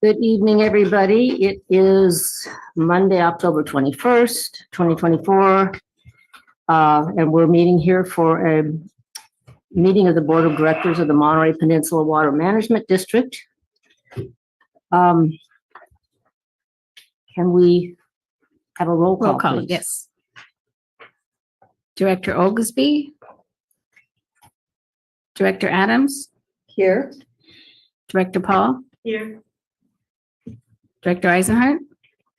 Good evening, everybody. It is Monday, October 21st, 2024. And we're meeting here for a meeting of the Board of Directors of the Monterey Peninsula Water Management District. Can we have a roll call, please? Yes. Director Oglesby. Director Adams. Here. Director Paul. Here. Director Eisenhart.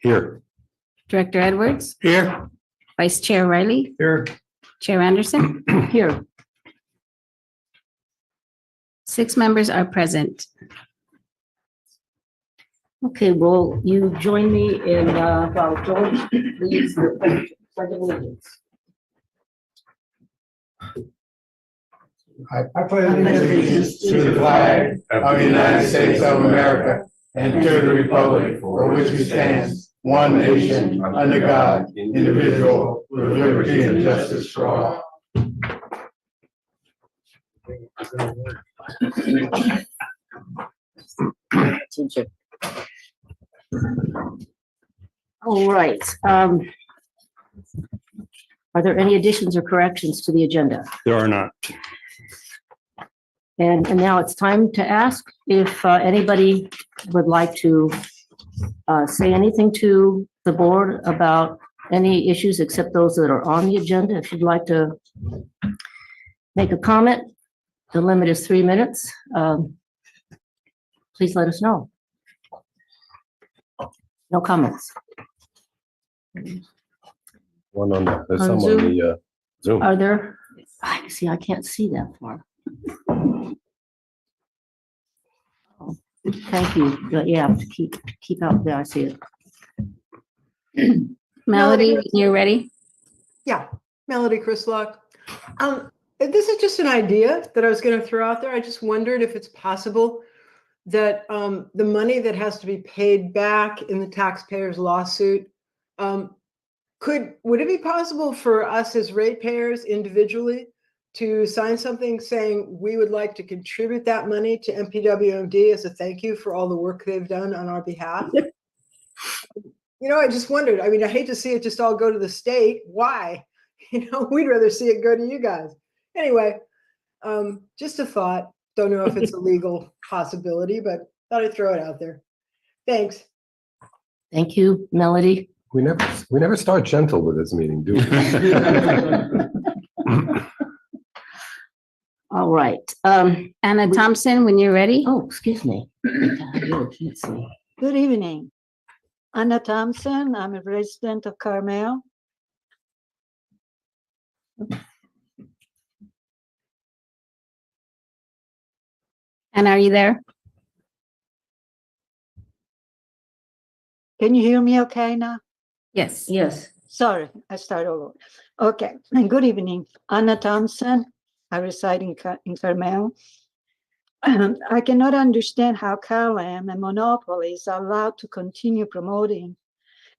Here. Director Edwards. Here. Vice Chair Riley. Here. Chair Anderson. Here. 6 members are present. Okay, will you join me in, while George leads the pledge of allegiance? I pledge allegiance to the flag of the United States of America and to the republic for which it stands, one nation, under God, indivisible, with liberty and justice for all. All right. Are there any additions or corrections to the agenda? There are not. And now it's time to ask if anybody would like to say anything to the board about any issues except those that are on the agenda. If you'd like to make a comment, the limit is 3 minutes. Please let us know. No comments. One on the, there's On some on the Zoom. Are there? I see, I can't see that far. Oh, thank you. But yeah, to keep out there. I see it. Melody, when you're ready. Yeah, Melody Chrislock. This is just an idea that I was going to throw out there. I just wondered if it's possible that the money that has to be paid back in the taxpayer's lawsuit, would it be possible for us as ratepayers individually to sign something saying we would like to contribute that money to MPWMD as a thank you for all the work they've done on our behalf? You know, I just wondered. I mean, I hate to see it just all go to the state. Why? You know, we'd rather see it go to you guys. Anyway, just a thought. Don't know if it's a legal possibility, but thought I'd throw it out there. Thanks. Thank you, Melody. We never start gentle with this meeting, do we? All right. Anna Thompson, when you're ready. Oh, excuse me. I really can't see. Good evening. Anna Thompson. I'm a resident of Carmel. And are you there? Can you hear me okay now? Yes. Yes. Sorry, I start all over. Okay, and good evening. Anna Thompson. I reside in Carmel. I cannot understand how CalAm, a monopoly, is allowed to continue promoting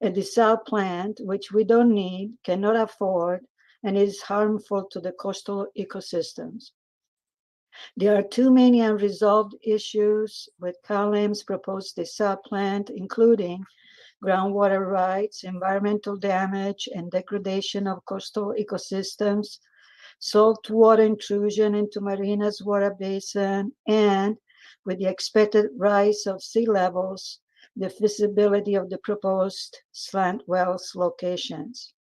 a desal plant, which we don't need, cannot afford, and is harmful to the coastal ecosystems. There are too many unresolved issues with CalAm's proposed desal plant, including groundwater rights, environmental damage and degradation of coastal ecosystems, saltwater intrusion into marinas water basin, and with the expected rise of sea levels, the feasibility of the proposed slant wells locations.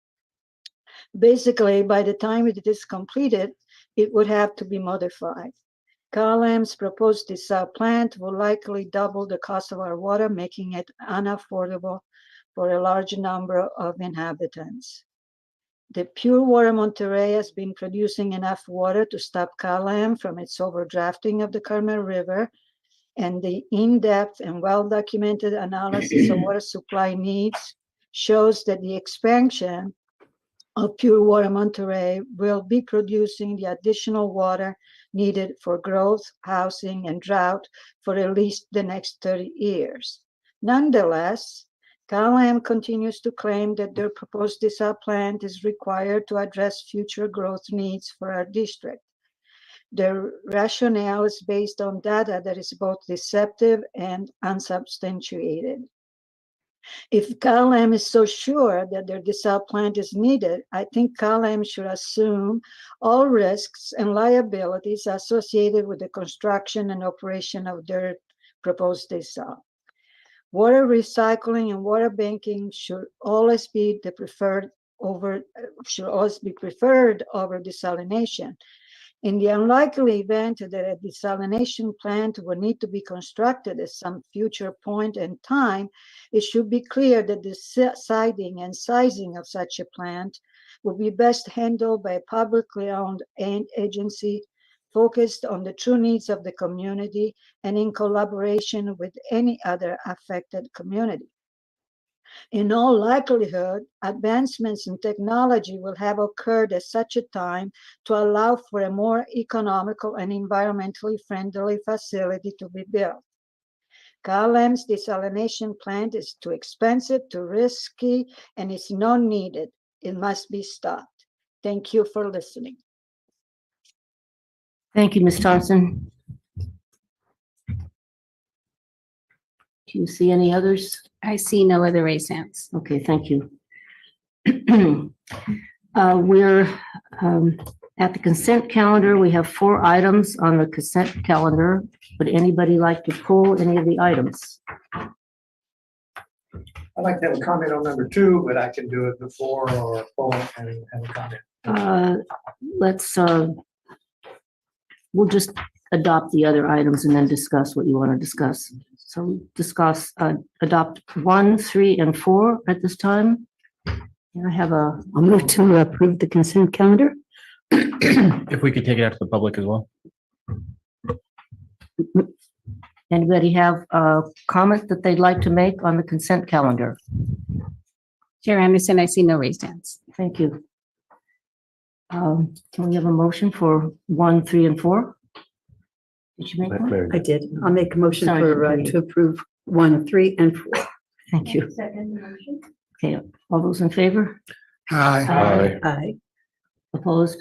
Basically, by the time it is completed, it would have to be modified. CalAm's proposed desal plant will likely double the cost of our water, making it unaffordable for a large number of inhabitants. The Pure Water Monterey has been producing enough water to stop CalAm from its overdrafting of the Carmel River, and the in-depth and well-documented analysis of water supply needs shows that the expansion of Pure Water Monterey will be producing the additional water needed for growth, housing, and drought for at least the next 30 years. Nonetheless, CalAm continues to claim that their proposed desal plant is required to address future growth needs for our district. The rationale is based on data that is both deceptive and unsubstantiated. If CalAm is so sure that their desal plant is needed, I think CalAm should assume all risks and liabilities associated with the construction and operation of their proposed desal. Water recycling and water banking should always be preferred over desalination. In the unlikely event that a desalination plant will need to be constructed at some future point in time, it should be clear that the siting and sizing of such a plant will be best handled by a publicly owned agency focused on the true needs of the community and in collaboration with any other affected community. In all likelihood, advancements in technology will have occurred at such a time to allow for a more economical and environmentally friendly facility to be built. CalAm's desalination plant is too expensive, too risky, and is not needed. It must be stopped. Thank you for listening. Thank you, Ms. Thompson. Do you see any others? I see no other raised hands. Okay, thank you. We're at the consent calendar. We have 4 items on the consent calendar. Would anybody like to pull any of the items? I'd like to have a comment on number 2, but I can do it before or pull it and have a comment. We'll just adopt the other items and then discuss what you want to discuss. So we discuss, adopt 1, 3, and 4 at this time. And I have I'll move to approve the consent calendar. If we could take it out to the public as well. Anybody have a comment that they'd like to make on the consent calendar? Chair Anderson, I see no raised hands. Thank you. Can we have a motion for 1, 3, and 4? Did you make one? Mary. I did. I'll make a motion Sorry, for, Mary. to approve 1, 3, and 4. Thank you. Okay, all those in favor? Aye. Aye. Opposed?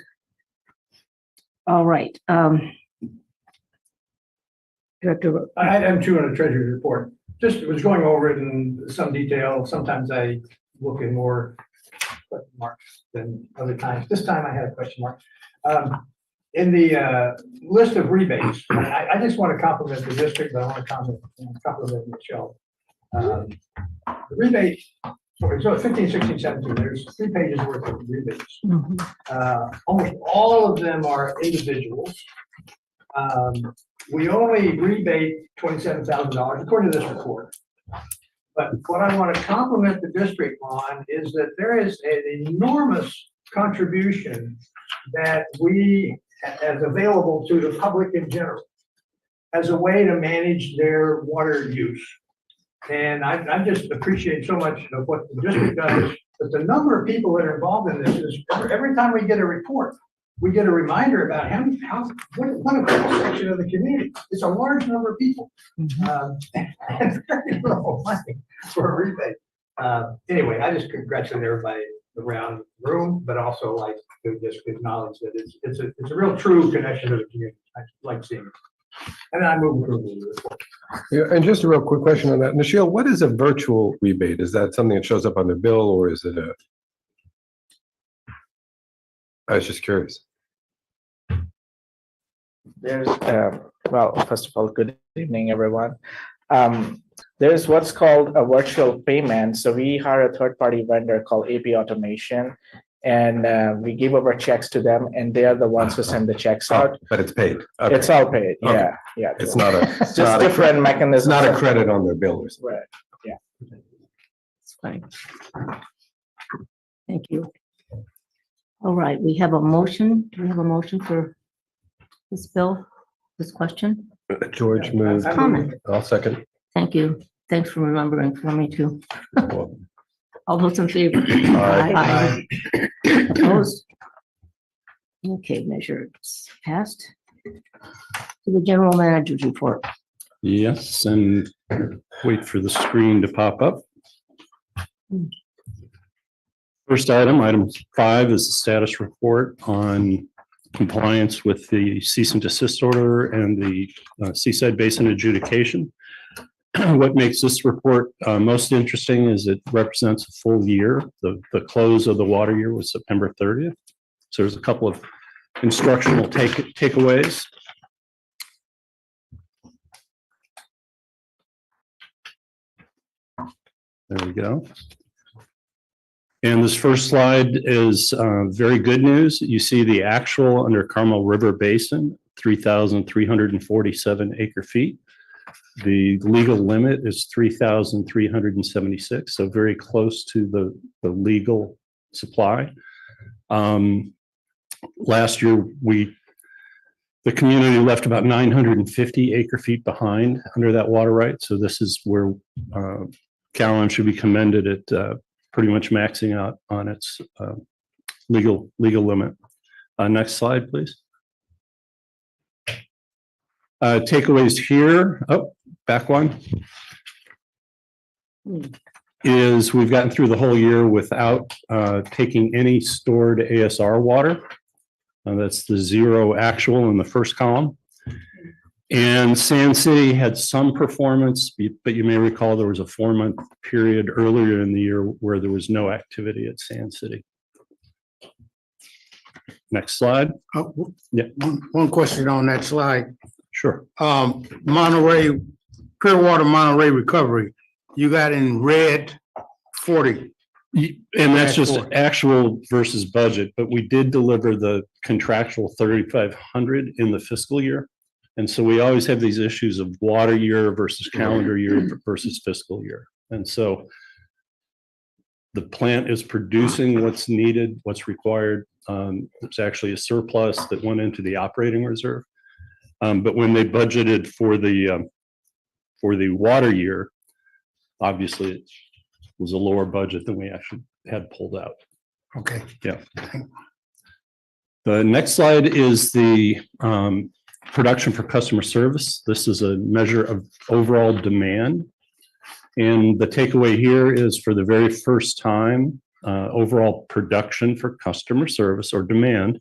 All right. Director, Item 2 on the treasurer's report. Just was going over it in some detail. Sometimes I look in more question marks than other times. This time I had a question mark. In the list of rebates, I just want to compliment the district, but I want to compliment Michelle. The rebate, so 15, 16, 17, there's 3 pages worth of rebates. Almost all of them are individuals. We only rebate $27,000 according to this report. But what I want to compliment the district on is that there is an enormous contribution that we as available to the public in general as a way to manage their water use. And I just appreciate so much of what the district does, but the number of people that are involved in this is every time we get a report, we get a reminder about what a cross section of the community. It's a large number of people. And very little money for a rebate. Anyway, I just congratulate everybody around the room, but also like to just acknowledge that it's a real true connection to the community. I like seeing it. And I move approval of the report. Yeah, and just a real quick question on that. Nichelle, what is a virtual rebate? Is that something that shows up on the bill or is it I was just curious. There's, well, first of all, good evening, everyone. There's what's called a virtual payment. So we hire a third-party vendor called AP Automation, and we give over checks to them, and they are the ones who send the checks out. But it's paid. Okay. It's all paid. Okay. Yeah, yeah. It's not a, It's just different mechanisms. it's not a credit on their bill or something. Right. it's fine. Thank you. All right, we have a motion. Do we have a motion for this bill, this question? George moved. Comment. I'll second. Thank you. Thanks for remembering for me too. Well, All those in favor? Aye. Opposed? Okay, measure passed. To the general manager's report. Yes, and wait for the screen to pop up. First item 5 is the status report on compliance with the cease and desist order and the Seaside Basin adjudication. What makes this report most interesting is it represents a full year. The close of the water year was September 30th. So there's a couple of instructional takeaways. There we go. And this first slide is very good news. You see the actual under Carmel River Basin, 3,347 acre feet. The legal limit is 3,376, so very close to the legal supply. Last year, the community left about 950 acre feet behind under that water right. So this is where Cal-Am should be commended at pretty much maxing out on its legal limit. Next slide, please. Takeaways here. Oh, back one. Is we've gotten through the whole year without taking any stored ASR water. That's the zero actual in the first column. And Sand City had some performance, but you may recall there was a 4-month period earlier in the year where there was no activity at Sand City. Next slide. Yeah. One question on that slide. Sure. Monterey, pure water Monterey recovery, you got in red 40. And that's just actual versus budget, but we did deliver the contractual 3,500 in the fiscal year. And so we always have these issues of water year versus calendar year versus fiscal year. And so the plant is producing what's needed, what's required. There's actually a surplus that went into the operating reserve. But when they budgeted for the water year, obviously it was a lower budget than we actually had pulled out. Okay. Yeah. The next slide is the production for customer service. This is a measure of overall demand. And the takeaway here is for the very first time, overall production for customer service or demand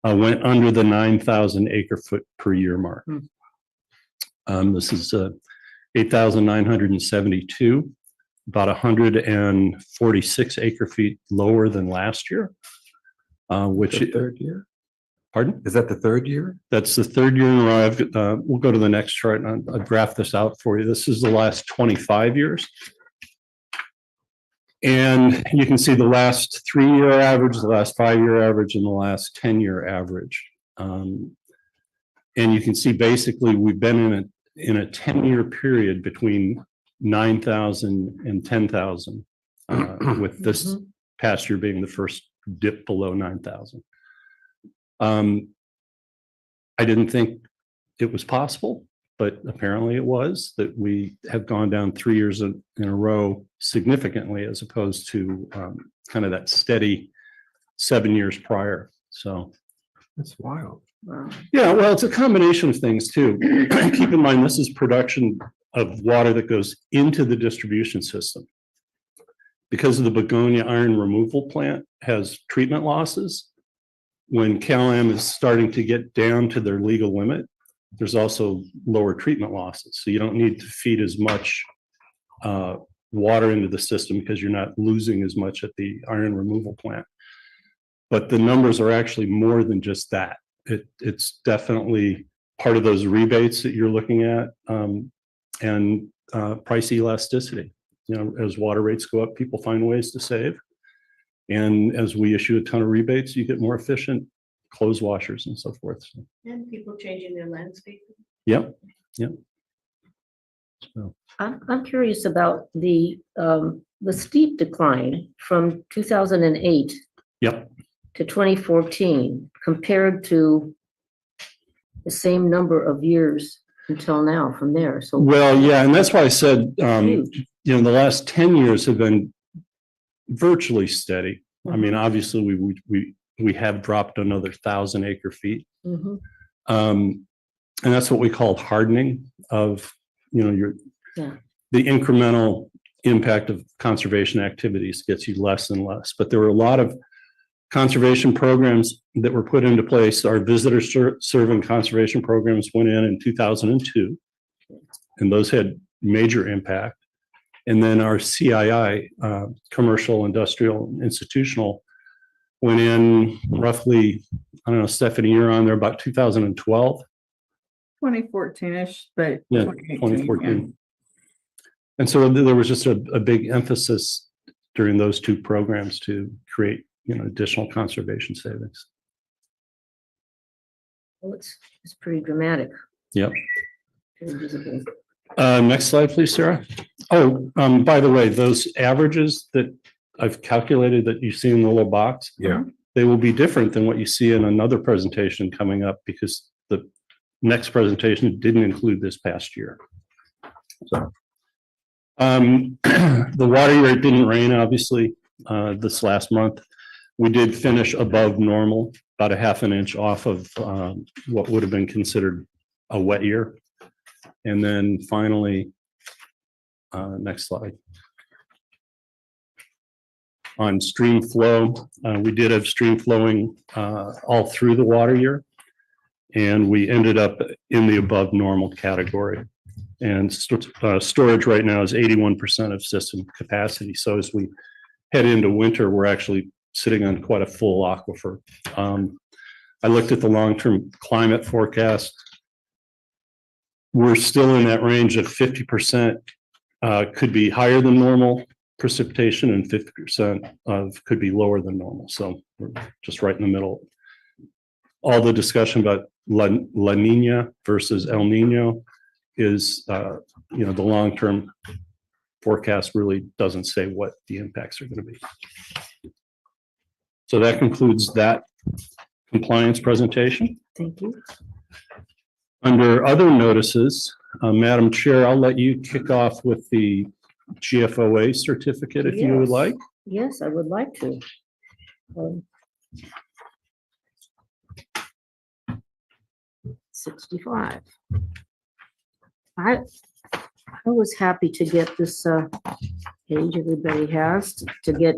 went under the 9,000 acre foot per year mark. This is 8,972, about 146 acre feet lower than last year. Which third year? Pardon? Is that the third year? That's the third year in a row. We'll go to the next chart and I'll graph this out for you. This is the last 25 years. And you can see the last 3-year average, the last 5-year average, and the last 10-year average. And you can see basically we've been in a 10-year period between 9,000 and 10,000, with this past year being the first dip below 9,000. I didn't think it was possible, but apparently it was, that we have gone down 3 years in a row significantly as opposed to kind of that steady 7 years prior. So That's wild. yeah, well, it's a combination of things too. Keep in mind, this is production of water that goes into the distribution system. Because of the Begonia iron removal plant has treatment losses, when Cal-Am is starting to get down to their legal limit, there's also lower treatment losses. So you don't need to feed as much water into the system because you're not losing as much at the iron removal plant. But the numbers are actually more than just that. It's definitely part of those rebates that you're looking at, and price elasticity. You know, as water rates go up, people find ways to save. And as we issue a ton of rebates, you get more efficient clothes washers and so forth. So, And people changing their landscape. yep, yep. So, I'm curious about the steep decline from 2008 yep. to 2014 compared to the same number of years until now from there. So Well, yeah, and that's why I said, huge. you know, the last 10 years have been virtually steady. I mean, obviously we have dropped another 1,000 acre feet. Mhm. And that's what we call hardening of, you know, the incremental impact of conservation activities gets you less and less. But there were a lot of conservation programs that were put into place, our visitor serving conservation programs went in 2002, and those had major impact. And then our CII, commercial, industrial, institutional, went in roughly, I don't know, Stephanie, you're on there about 2012. 2014-ish, but Yeah, 2014. And so there was just a big emphasis during those two programs to create, additional conservation savings. Well, it's pretty dramatic. Yep. Very visible. Next slide, please, Sarah. Oh, by the way, those averages that I've calculated that you see in the little box, Yeah. they will be different than what you see in another presentation coming up because the next presentation didn't include this past year. So, the water rate didn't rain, obviously, this last month. We did finish above normal, about a half an inch off of what would have been considered a wet year. And then finally, next slide. On stream flow, we did have stream flowing all through the water year, and we ended up in the above normal category. And storage right now is 81% of system capacity. So as we head into winter, we're actually sitting on quite a full aquifer. I looked at the long-term climate forecast. We're still in that range of 50% could be higher than normal precipitation and 50% of could be lower than normal. So we're just right in the middle. All the discussion about La Nina versus El Nino is, the long-term forecast really doesn't say what the impacts are going to be. So that concludes that compliance presentation. Thank you. Under other notices, Madam Chair, I'll let you kick off with the GFOA certificate if you would Yes. like. Yes, I would like to. 65. I was happy to get this page everybody has to get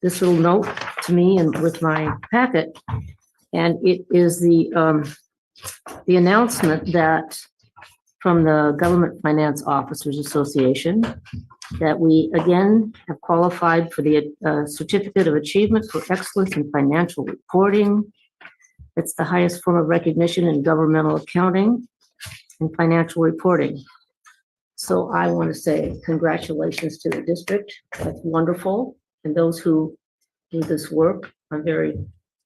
this little note to me and with my packet. And it is the announcement that from the Government Finance Officers Association that we again have qualified for the Certificate of Achievement for Excellence in Financial Reporting. It's the highest form of recognition in governmental accounting and financial reporting. So I want to say congratulations to the district. That's wonderful. And those who do this work, I'm very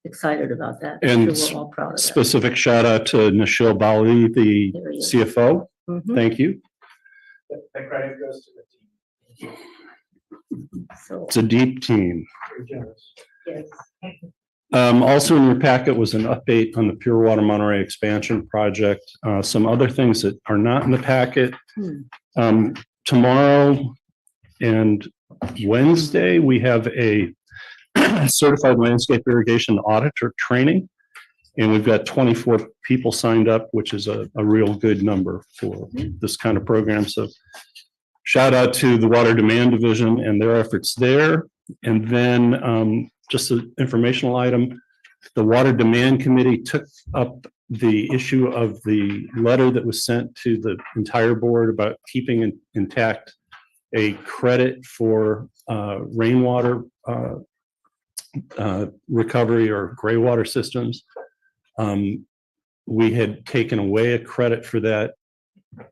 excited about that. And We're all proud of that. specific shout out to Nikhil Bali, the There he is. CFO. Mhm. Thank you. The credit goes to the team. So, It's a deep team. Very generous. yes. Also in your packet was an update on the Pure Water Monterey expansion project. Some other things that are not in the packet. Tomorrow and Wednesday, we have a certified landscape irrigation auditor training. And we've got 24 people signed up, which is a real good number for this kind of program. So shout out to the Water Demand Division and their efforts there. And then just an informational item, the Water Demand Committee took up the issue of the letter that was sent to the entire board about keeping intact a credit for rainwater recovery or gray water systems. We had taken away a credit for that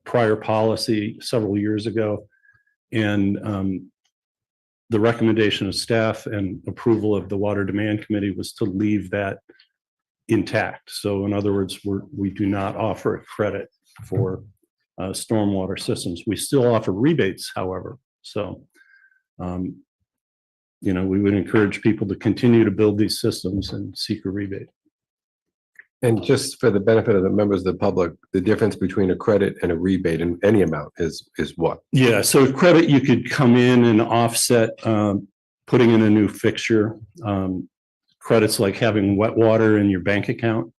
prior policy several years ago. And the recommendation of staff and approval of the Water Demand Committee was to leave that intact. So in other words, we do not offer a credit for stormwater systems. We still offer rebates, however. So, we would encourage people to continue to build these systems and seek a rebate. And just for the benefit of the members of the public, the difference between a credit and a rebate in any amount is what? Yeah, so credit, you could come in and offset putting in a new fixture. Credits like having wet water in your bank account.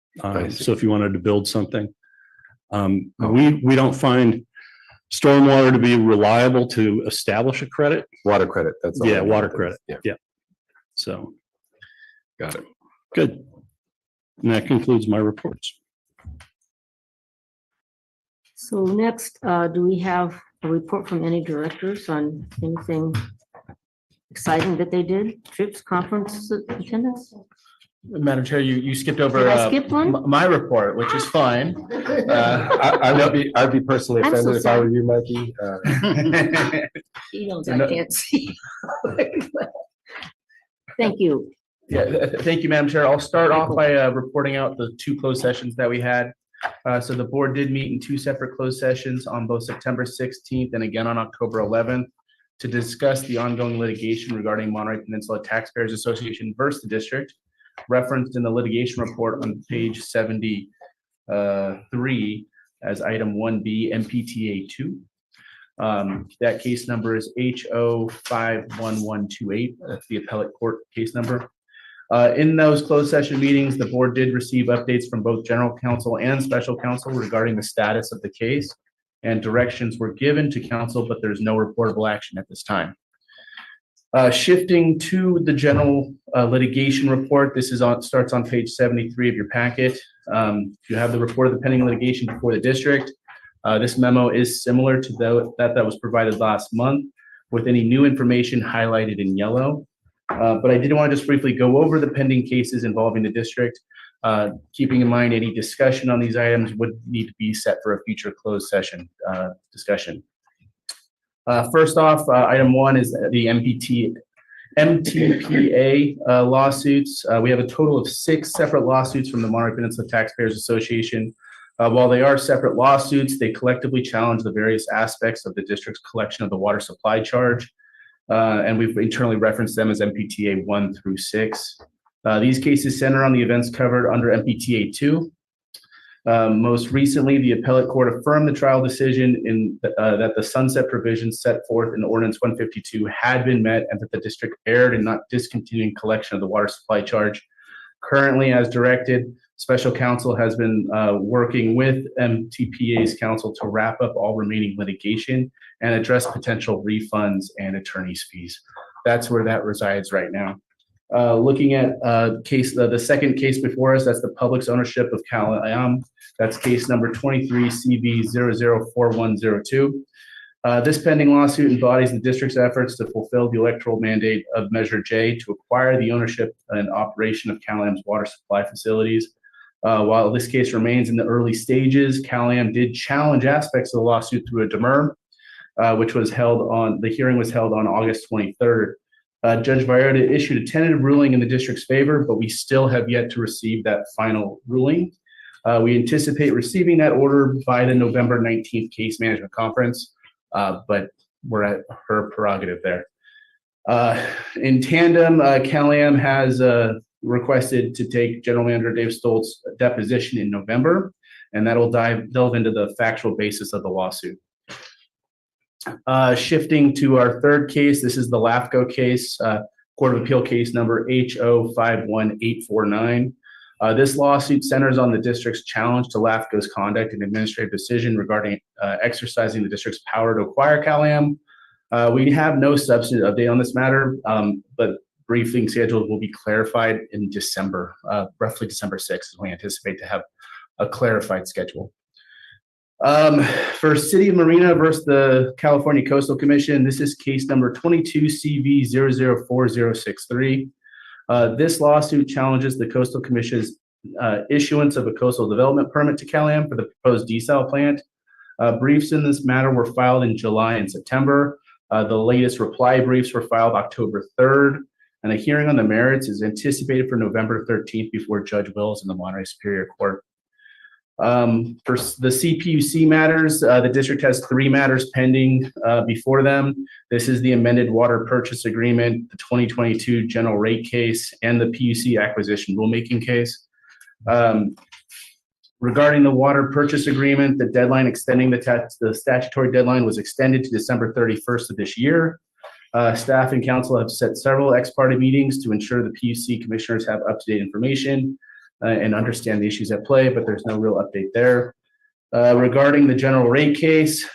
So if you wanted to build something. We don't find stormwater to be reliable to establish a credit. Water credit, that's all. Yeah, water credit. Yeah. Yeah. So, Got it. Good. And that concludes my reports. So next, do we have a report from any directors on anything exciting that they did? Trips, conference attendance? Madam Chair, you skipped over Did I skip one? my report, which is fine. I'd be personally I'm so offended if I were you, Mikey. He knows No. I can't see. Thank you. Yeah, thank you, Madam Chair. I'll start off by reporting out the 2 closed sessions that we had. So the board did meet in 2 separate closed sessions on both September 16th and again on October 11th to discuss the ongoing litigation regarding Monterey Peninsula Taxpayers Association versus the district, referenced in the litigation report on page 73 as item 1B MPTA 2. That case number is HO51128. That's the appellate court case number. In those closed session meetings, the board did receive updates from both general counsel and special counsel regarding the status of the case, and directions were given to counsel, but there's no reportable action at this time. Shifting to the general litigation report, this is starts on page 73 of your packet. You have the report of the pending litigation before the district. This memo is similar to that was provided last month, with any new information highlighted in yellow. But I did want to just briefly go over the pending cases involving the district, keeping in mind any discussion on these items would need to be set for a future closed session discussion. First off, item 1 is the MTPA lawsuits. We have a total of 6 separate lawsuits from the Monterey Peninsula Taxpayers Association. While they are separate lawsuits, they collectively challenge the various aspects of the district's collection of the water supply charge. And we've internally referenced them as MPTA 1 through 6. These cases center on the events covered under MPTA 2. Most recently, the appellate court affirmed the trial decision that the sunset provisions set forth in Ordinance 152 had been met and that the district erred in not discontinuing collection of the water supply charge. Currently, as directed, special counsel has been working with MTPA's counsel to wrap up all remaining litigation and address potential refunds and attorney's fees. That's where that resides right now. Looking at the second case before us, that's the public's ownership of Cal-Am. That's case number 23 CV004102. This pending lawsuit embodies the district's efforts to fulfill the electoral mandate of Measure J to acquire the ownership and operation of Cal-Am's water supply facilities. While this case remains in the early stages, Cal-Am did challenge aspects of the lawsuit through a demur, which was the hearing was held on August 23rd. Judge Valletta issued a tentative ruling in the district's favor, but we still have yet to receive that final ruling. We anticipate receiving that order by the November 19th case management conference, but we're at her prerogative there. In tandem, Cal-Am has requested to take General Manager Dave Stoltz's deposition in November, and that'll delve into the factual basis of the lawsuit. Shifting to our third case, this is the LAFCO case, Court of Appeal case number HO51849. This lawsuit centers on the district's challenge to LAFCO's conduct and administrative decision regarding exercising the district's power to acquire Cal-Am. We have no substantive update on this matter, but briefing schedules will be clarified in December, roughly December 6th, we anticipate to have a clarified schedule. For City of Marina versus the California Coastal Commission, this is case number 22 CV004063. This lawsuit challenges the Coastal Commission's issuance of a coastal development permit to Cal-Am for the proposed desal plant. Briefs in this matter were filed in July and September. The latest reply briefs were filed October 3rd, and a hearing on the merits is anticipated for November 13th before Judge Wills in the Monterey Superior Court. For the CPUC matters, the district has 3 matters pending before them. This is the amended water purchase agreement, the 2022 general rate case, and the PUC acquisition rulemaking case. Regarding the water purchase agreement, the deadline extending the statutory deadline was extended to December 31st of this year. Staff and council have set several ex parte meetings to ensure the PUC commissioners have up-to-date information and understand the issues at play, but there's no real update there. Regarding the general rate case,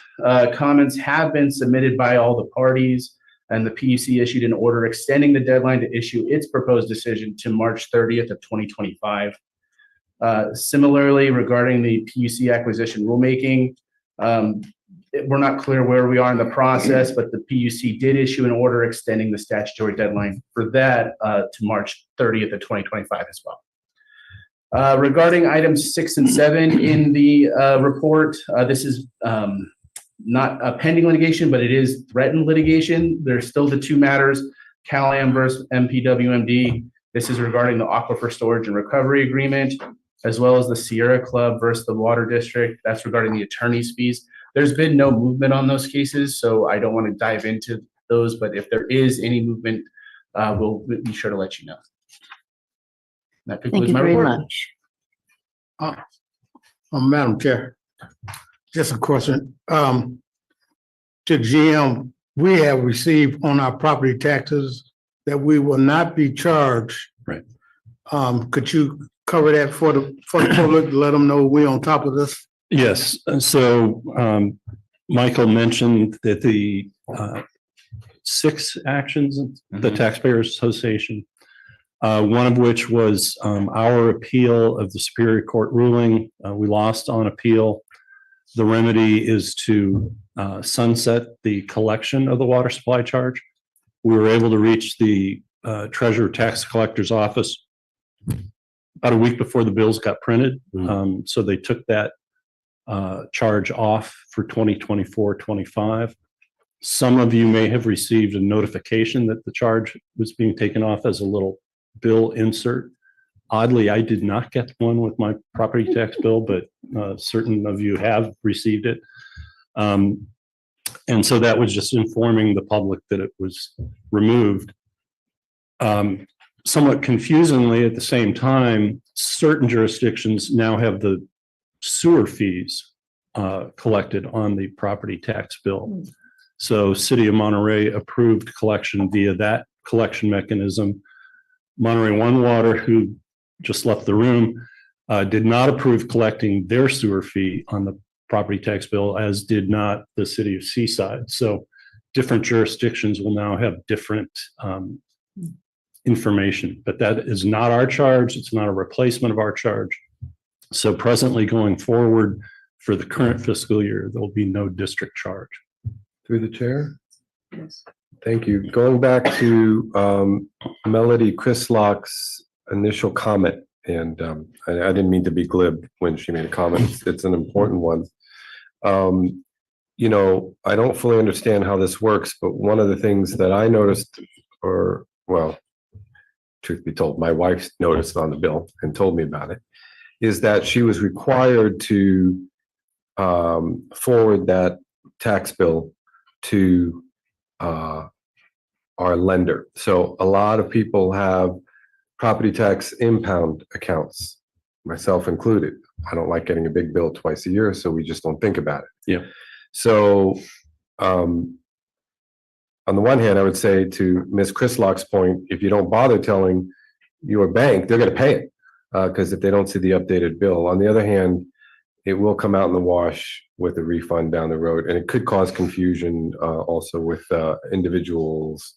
comments have been submitted by all the parties. and the PUC issued an order extending the deadline to issue its proposed decision to March 30th of 2025. Similarly, regarding the PUC acquisition rulemaking, we're not clear where we are in the process, but the PUC did issue an order extending the statutory deadline for that to March 30th of 2025 as well. Regarding items 6 and 7 in the report, this is not a pending litigation, but it is threatened litigation. There's still the two matters, CalAm versus MPWMD. This is regarding the Aquifer Storage and Recovery Agreement, as well as the Sierra Club versus the Water District. That's regarding the attorney's fees. There's been no movement on those cases, so I don't want to dive into those, but if there is any movement, we'll be sure to let you know. That Thank concludes you my very report. much. Madam Chair, just a question. To GM, we have received on our property taxes that we will not be charged. Right. Could you cover that for the public, let them know we're on top of this? Yes, and so Michael mentioned that the 6 actions, the Taxpayers Association, one of which was our appeal of the Superior Court ruling. We lost on appeal. The remedy is to sunset the collection of the water supply charge. We were able to reach the Treasurer Tax Collector's Office about a week before the bills got printed. So they took that charge off for 2024-25. Some of you may have received a notification that the charge was being taken off as a little bill insert. Oddly, I did not get one with my property tax bill, but certain of you have received it. And so that was just informing the public that it was removed. Somewhat confusingly, at the same time, certain jurisdictions now have the sewer fees collected on the property tax bill. So City of Monterey approved collection via that collection mechanism. Monterey One Water, who just left the room, did not approve collecting their sewer fee on the property tax bill, as did not the City of Seaside. So different jurisdictions will now have different information, but that is not our charge. It's not a replacement of our charge. So presently going forward for the current fiscal year, there'll be no district charge. Through the chair. Yes. Thank you. Going back to Melody Chrislock's initial comment, and I didn't mean to be glib when she made a comment. It's an important one. You know, I don't fully understand how this works, but one of the things that I noticed, or well, truth be told, my wife noticed on the bill and told me about it, is that she was required to forward that tax bill to our lender. So a lot of people have property tax impound accounts, myself included. I don't like getting a big bill twice a year, so we just don't think about it. Yeah. So on the one hand, I would say to Ms. Chrislock's point, if you don't bother telling your bank, they're going to pay it because if they don't see the updated bill. On the other hand, it will come out in the wash with a refund down the road, and it could cause confusion also with individuals,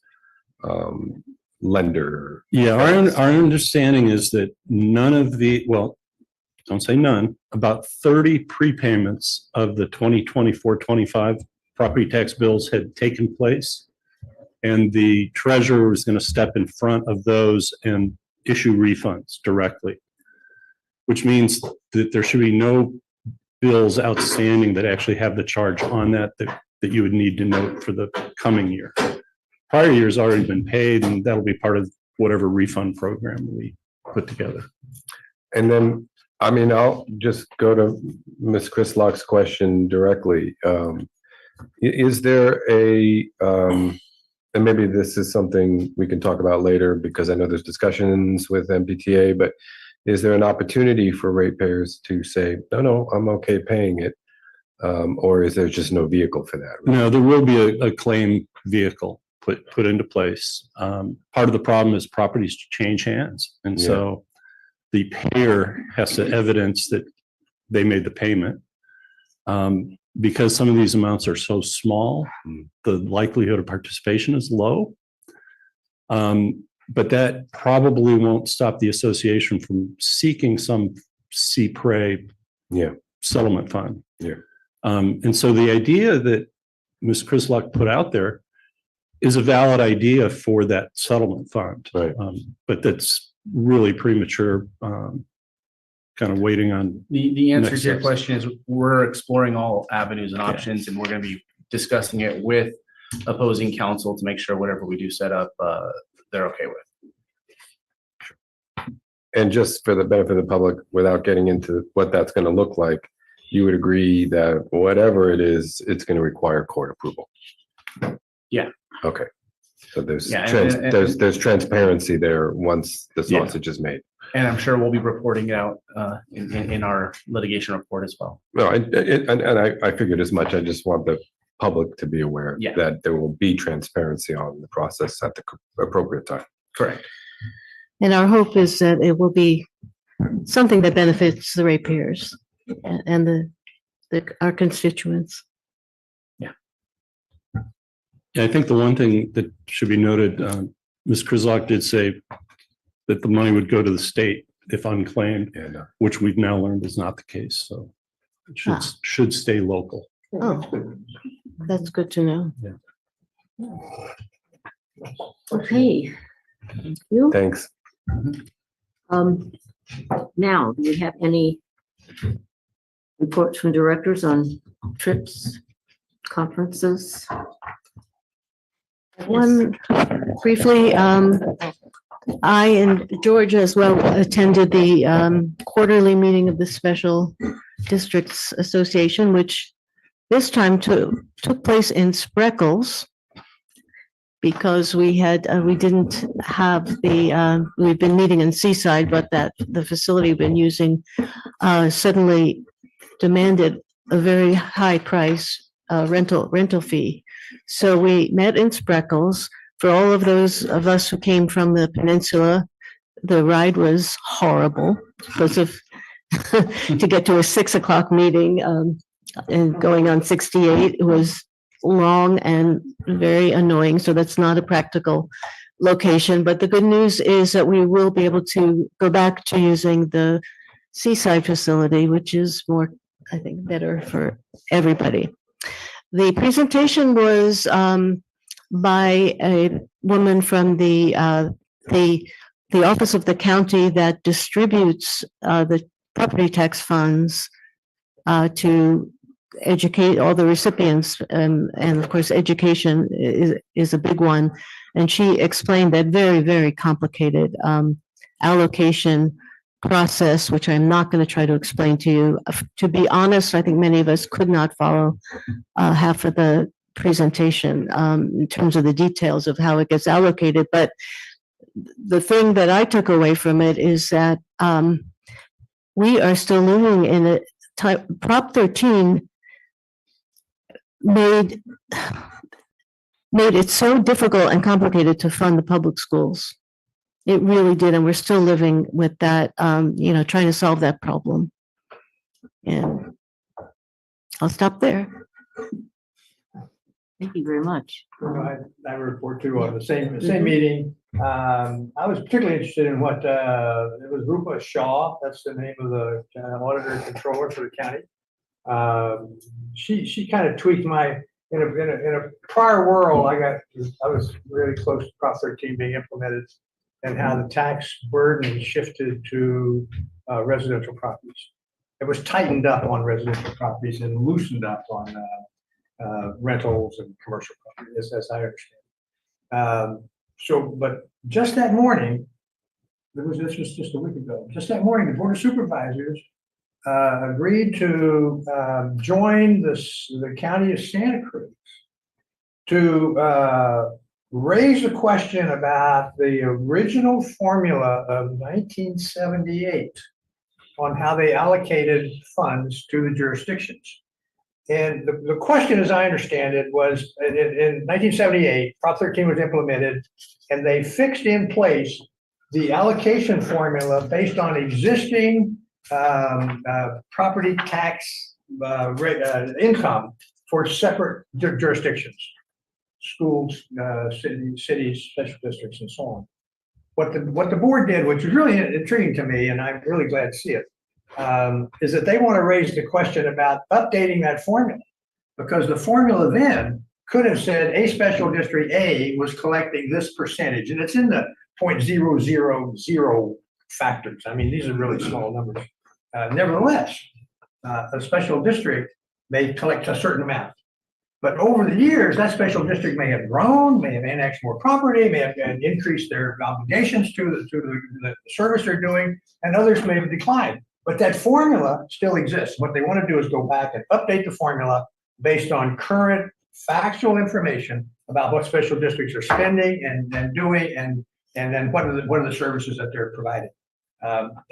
lender. Yeah, our understanding is that none of the, well, don't say none, about 30 prepayments of the 2024-25 property tax bills had taken place. And the treasurer was going to step in front of those and issue refunds directly, which means that there should be no bills outstanding that actually have the charge on that you would need to note for the coming year. Prior year's already been paid, and that'll be part of whatever refund program we put together. And then, I mean, I'll just go to Ms. Chrislock's question directly. Is there a, and maybe this is something we can talk about later because I know there's discussions with MPTA, but is there an opportunity for ratepayers to say, no, I'm okay paying it? Or is there just no vehicle for that? No, there will be a claim vehicle put into place. Part of the problem is properties change hands. And so the payer has to evidence that they made the payment. because some of these amounts are so small, Mm. the likelihood of participation is low. But that probably won't stop the association from seeking some CPRE Yeah. settlement fund. Yeah. And so the idea that Ms. Crislock put out there is a valid idea for that settlement fund. Right. But that's really premature, kind of waiting on. The answer Next to your steps. question is we're exploring all avenues and options, and we're going to be discussing it with opposing counsel to make sure whatever we do set up, they're okay with. And just for the benefit of the public, without getting into what that's going to look like, you would agree that whatever it is, it's going to require court approval? Yeah. Okay. So there's, Yeah, there's transparency there once the Yeah. sausage is made. And I'm sure we'll be reporting it out in our litigation report as well. No, and I figured as much. I just want the public to be aware Yeah. that there will be transparency on the process at the appropriate time. Correct. And our hope is that it will be something that benefits the ratepayers and our constituents. Yeah, I think the one thing that should be noted, Ms. Crislock did say that the money would go to the state if unclaimed, And which we've now learned is not the case. So it should stay local. Oh, that's good to know. Yeah. Okay. Thank you. thanks. Now, do we have any reports from directors on trips, conferences? One, briefly, I and George as well attended the quarterly meeting of the Special Districts Association, which this time took place in Spreckles, because we didn't have we've been meeting in Seaside, but that the facility we've been using suddenly demanded a very high price rental fee. So we met in Spreckles. For all of those of us who came from the peninsula, the ride was horrible because of to get to a 6 o'clock meeting and going on 68, it was long and very annoying. So that's not a practical location. But the good news is that we will be able to go back to using the Seaside facility, which is more, I think, better for everybody. The presentation was by a woman from the office of the county that distributes the property tax funds to educate all the recipients, and of course, education is a big one. And she explained that very, very complicated allocation process, which I'm not going to try to explain to you. To be honest, I think many of us could not follow half of the presentation in terms of the details of how it gets allocated. But the thing that I took away from it is that we are still living in a type. Prop 13 made it so difficult and complicated to fund the public schools. It really did, and we're still living with that, trying to solve that problem. And I'll stop there. Thank you very much. I report too on the same meeting. I was particularly interested in what, it was Rupa Shaw, that's the name of the auditor controller for the county. She kind of tweaked in a prior world, I was really close to Prop 13 being implemented and how the tax burden shifted to residential properties. It was tightened up on residential properties and loosened up on rentals and commercial properties, as I understand. But just that morning, this was just a week ago, just that morning, the Board of Supervisors agreed to join the county of Santa Cruz to raise a question about the original formula of 1978 on how they allocated funds to the jurisdictions. And the question, as I understand it, was in 1978, Prop 13 was implemented, and they fixed in place the allocation formula based on existing property tax income for separate jurisdictions, schools, cities, special districts, and so on. What the board did, which was really intriguing to me, and I'm really glad to see it, is that they want to raise the question about updating that formula, because the formula then could have said a special district A was collecting this percentage, and it's in the 0.000 factors. I mean, these are really small numbers. Nevertheless, a special district may collect a certain amount. But over the years, that special district may have grown, may have annexed more property, may have increased their obligations to the service they're doing, and others may have declined. But that formula still exists. What they want to do is go back and update the formula based on current factual information about what special districts are spending and doing, and then what are the services that they're providing.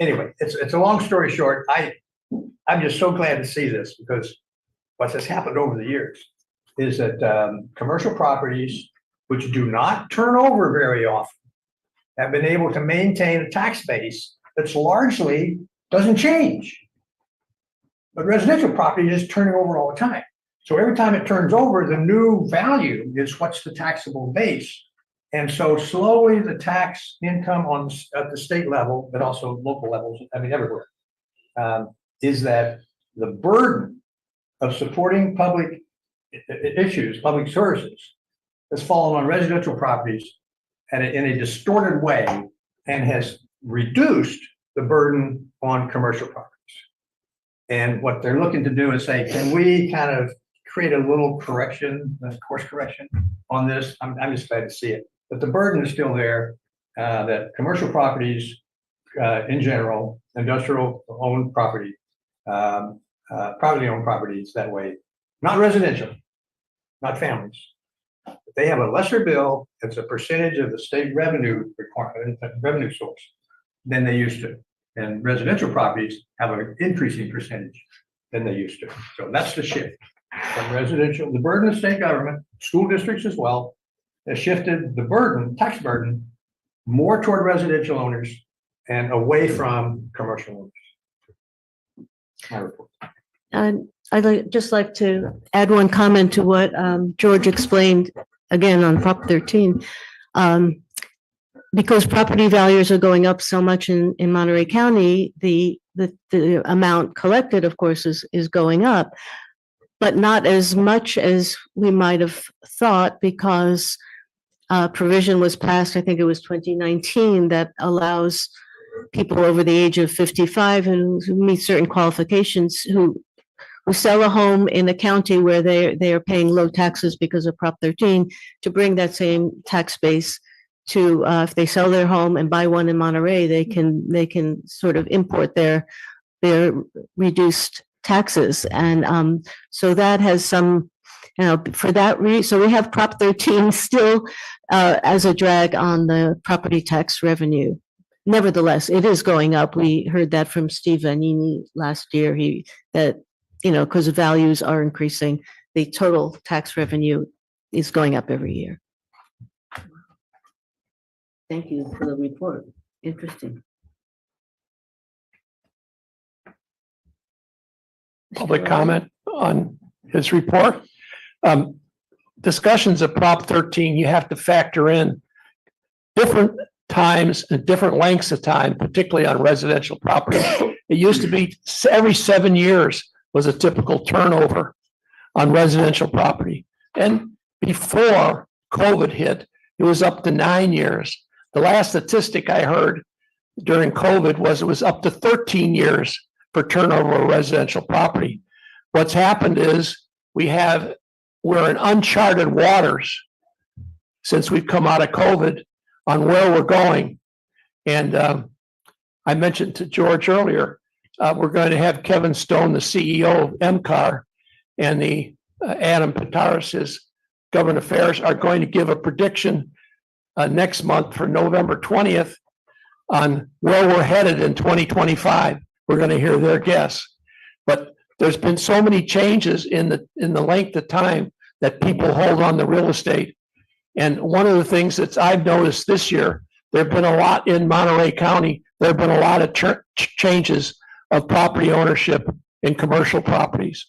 Anyway, it's a long story short. I'm just so glad to see this, because what has happened over the years is that commercial properties, which do not turn over very often, have been able to maintain a tax base that's largely doesn't change. But residential property is turning over all the time. So every time it turns over, the new value is what's the taxable base. And so slowly the tax income at the state level, but also local levels, I mean, everywhere, is that the burden of supporting public issues, public services, has fallen on residential properties in a distorted way, and has reduced the burden on commercial properties. And what they're looking to do is say, can we kind of create a little correction, course correction on this? I'm just glad to see it. But the burden is still there, that commercial properties in general, industrial owned property, privately owned properties that way, not residential, not families. They have a lesser bill. It's a percentage of the state revenue requirement, revenue source, than they used to. And residential properties have an increasing percentage than they used to. So that's the shift from residential. The burden of state government, school districts as well, has shifted the burden, tax burden, more toward residential owners and away from commercial owners. My report. And just like to add one comment to what George explained again on Prop 13. Because property values are going up so much in Monterey County, the amount collected, of course, is going up, but not as much as we might have thought, because provision was passed, I think it was 2019, that allows people over the age of 55 and who meet certain qualifications who sell a home in a county where they are paying low taxes because of Prop 13 to bring that same tax base to, if they sell their home and buy one in Monterey, they can sort of import their reduced taxes. And so that has some, for that reason, so we have Prop 13 still as a drag on the property tax revenue. Nevertheless, it is going up. We heard that from Steve Vanini last year. Because the values are increasing, the total tax revenue is going up every year. Thank you for the report. Interesting. Public comment on his report. Discussions of Prop 13, you have to factor in different times and different lengths of time, particularly on residential property. It used to be every 7 years was a typical turnover on residential property. And before COVID hit, it was up to 9 years. The last statistic I heard during COVID was it was up to 13 years for turnover of residential property. What's happened is we're in uncharted waters since we've come out of COVID on where we're going. And I mentioned to George earlier, we're going to have Kevin Stone, the CEO of MCAR, and the Adam Pataris, his government affairs, are going to give a prediction next month for November 20th on where we're headed in 2025. We're going to hear their guess. But there's been so many changes in the length of time that people hold on to real estate. And one of the things that I've noticed this year, there have been a lot in Monterey County. There have been a lot of changes of property ownership in commercial properties.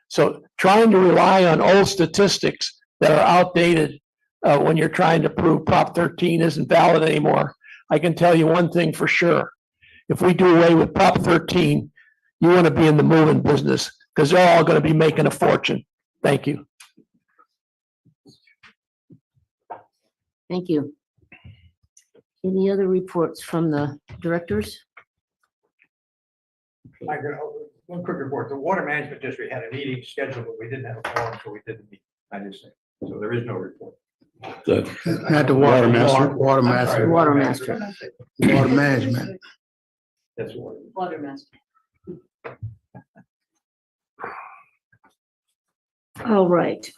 So trying to rely on old statistics that are outdated when you're trying to prove Prop 13 isn't valid anymore. I can tell you one thing for sure. If we do away with Prop 13, you want to be in the moving business because they're all going to be making a fortune. Thank you. Thank you. Any other reports from the directors? I got one quick report. The Water Management District had a meeting scheduled, but we didn't have a forum, so we didn't meet. I just say, so there is no report. Not the water master. Water master. Water master. Water management. That's what. Water master. All right.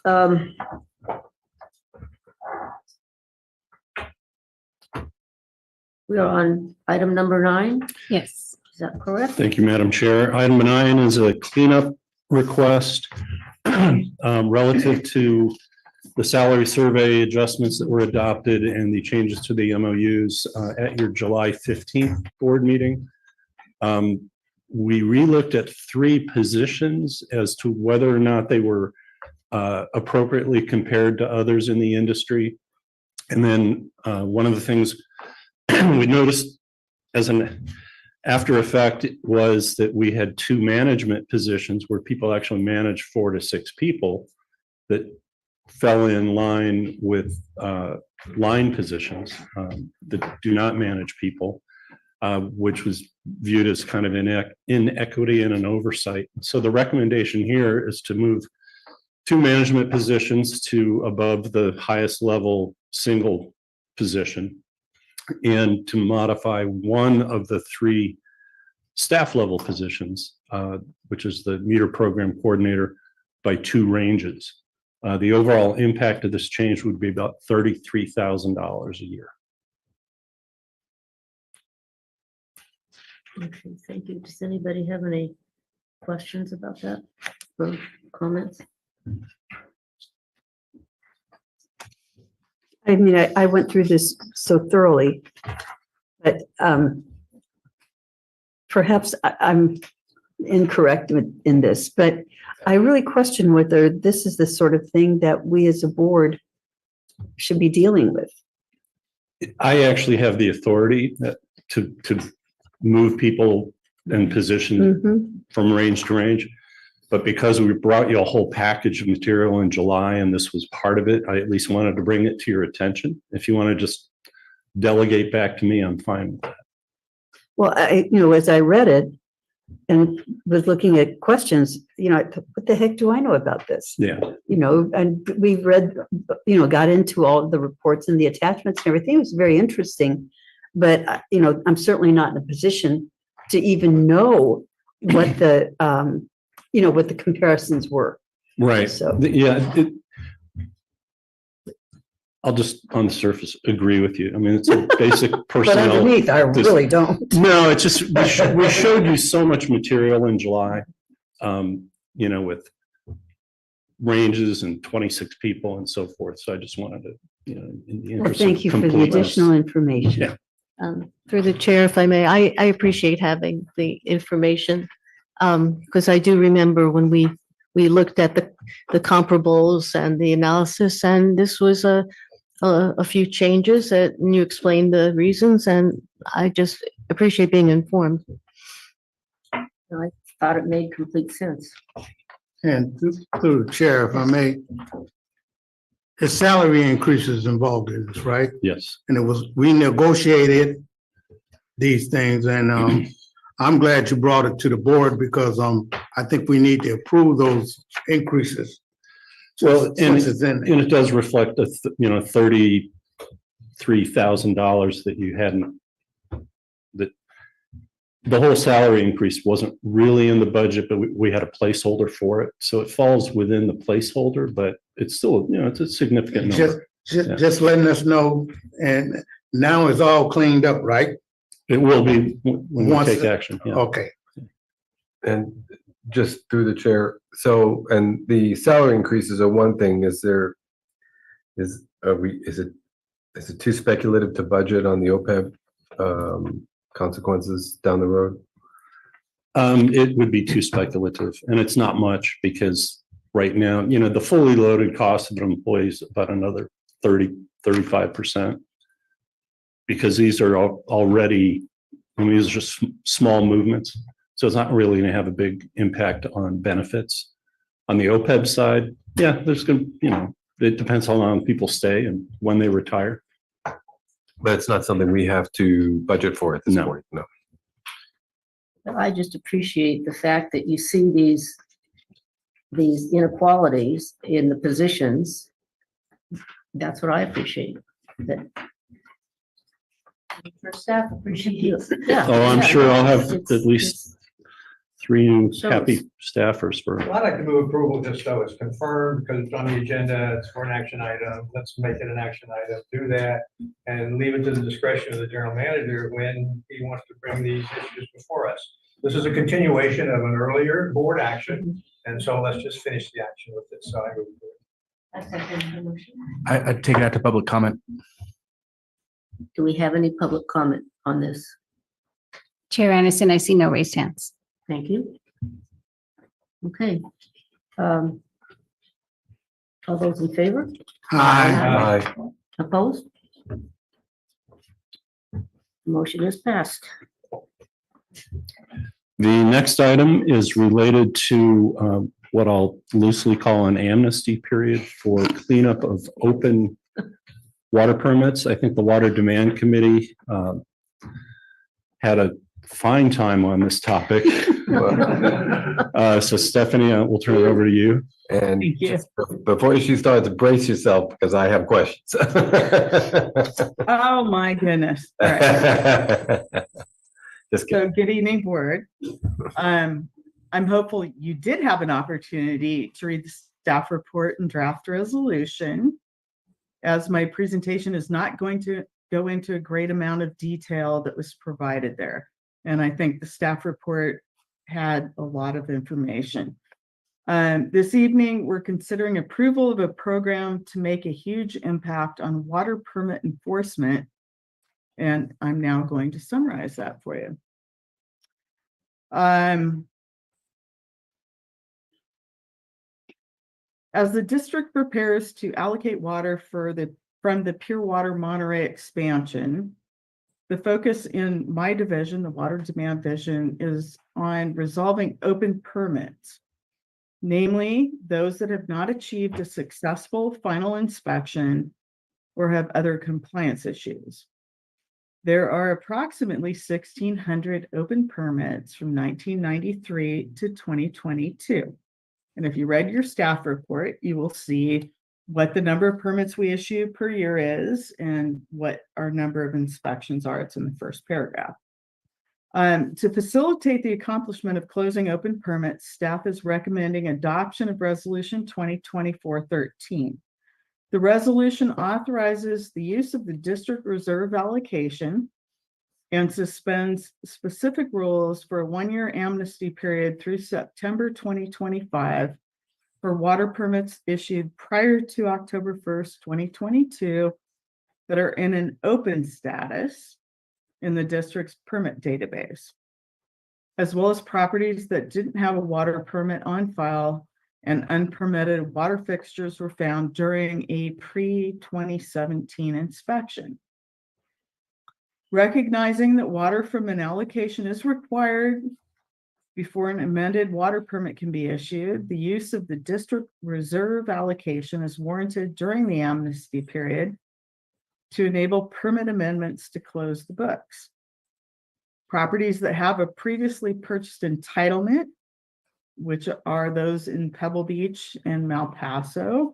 We are on item number 9. Yes. Is that correct? Thank you, Madam Chair. Item 9 is a cleanup request relative to the salary survey adjustments that were adopted and the changes to the MOUs at your July 15th board meeting. We relooked at 3 positions as to whether or not they were appropriately compared to others in the industry. And then one of the things we noticed as an after effect was that we had 2 management positions where people actually manage 4 to 6 people that fell in line with line positions that do not manage people, which was viewed as kind of inequity and an oversight. So the recommendation here is to move 2 management positions to above the highest level single position and to modify one of the 3 staff level positions, which is the meter program coordinator, by 2 ranges. The overall impact of this change would be about $33,000 a year. Okay, thank you. Does anybody have any questions about that or comments? I mean, I went through this so thoroughly, but perhaps I'm incorrect in this, but I really question whether this is the sort of thing that we as a board should be dealing with. I actually have the authority to move people and position from range to range. But because we brought you a whole package of material in July and this was part of it, I at least wanted to bring it to your attention. If you want to just delegate back to me, I'm fine with that. Well, as I read it and was looking at questions, what the heck do I know about this? Yeah. And we read, got into all the reports and the attachments and everything. It was very interesting. But, I'm certainly not in a position to even know what the, what the comparisons were. Right. So, I'll just on the surface agree with you. I mean, it's a basic but personnel. underneath, I really don't. No, it's just, we showed you so much material in July, with ranges and 26 people and so forth. So I just wanted to, in the Well, interest thank of you for the completeness. additional information. Yeah. Through the chair, if I may, I appreciate having the information. Because I do remember when we looked at the comparables and the analysis, and this was a few changes that and you explained the reasons, and I just appreciate being informed. I thought it made complete sense. And through the chair, if I may, the salary increases involved in this, right? Yes. And we negotiated these things, and I'm glad you brought it to the board because I think we need to approve those increases. Well, Since it's in there. And it does reflect $33,000 that you hadn't, that the whole salary increase wasn't really in the budget, but we had a placeholder for it. So it falls within the placeholder, but it's still, it's a significant number. Just letting us know, and now it's all cleaned up, right? It will be when we Once take action. Yeah. Okay. And just through the chair, so, and the salary increases are one thing, is it too speculative to budget on the OPEB consequences down the road? It would be too speculative, and it's not much because right now, the fully loaded cost of an employee is about another 35%. Because these are already, these are just small movements. So it's not really gonna have a big impact on benefits. On the OPEB side, yeah, there's gonna, it depends how long people stay and when they retire. But it's not something we have to budget for at this No. point, no. I just appreciate the fact that you see these inequalities in the positions. That's what I appreciate. That our staff appreciate it. Yeah. Oh, I'm yeah, sure I'll have it's- at least 3 new So happy it's- staffers for. Well, I'd like to move approval just so it's confirmed because it's on the agenda. It's for an action item. Let's make it an action item. Do that and leave it to the discretion of the general manager when he wants to bring these issues before us. This is a continuation of an earlier board action. And so let's just finish the action with it. So I move to it. I'd take it out to public comment. Do we have any public comment on this? Chair Anderson, I see no raised hands. Thank you. Okay. All those in favor? Aye. Opposed? Motion is passed. The next item is related to what I'll loosely call an amnesty period for cleanup of open water permits. I think the Water Demand Committee had a fine time on this topic. So Stephanie, we'll turn it over to you. And Thank you. before she starts, brace yourself because I have questions. Oh, my goodness. All right. Just kidding. So good evening, board. I'm hopeful you did have an opportunity to read the staff report and draft resolution, as my presentation is not going to go into a great amount of detail that was provided there. And I think the staff report had a lot of information. This evening, we're considering approval of a program to make a huge impact on water permit enforcement. And I'm now going to summarize that for you. As the district prepares to allocate water from the Pure Water Monterey expansion, the focus in my division, the Water Demand Division, is on resolving open permits, namely those that have not achieved a successful final inspection or have other compliance issues. There are approximately 1,600 open permits from 1993 to 2022. And if you read your staff report, you will see what the number of permits we issue per year is and what our number of inspections are. It's in the first paragraph. To facilitate the accomplishment of closing open permits, staff is recommending adoption of Resolution 2024-13. The resolution authorizes the use of the district reserve allocation and suspends specific rules for a one-year amnesty period through September 2025 for water permits issued prior to October 1st, 2022 that are in an open status in the district's permit database, as well as properties that didn't have a water permit on file and unpermitted water fixtures were found during a pre-2017 inspection. Recognizing that water from an allocation is required before an amended water permit can be issued, the use of the district reserve allocation is warranted during the amnesty period to enable permit amendments to close the books. Properties that have a previously purchased entitlement, which are those in Pebble Beach and Malpaso,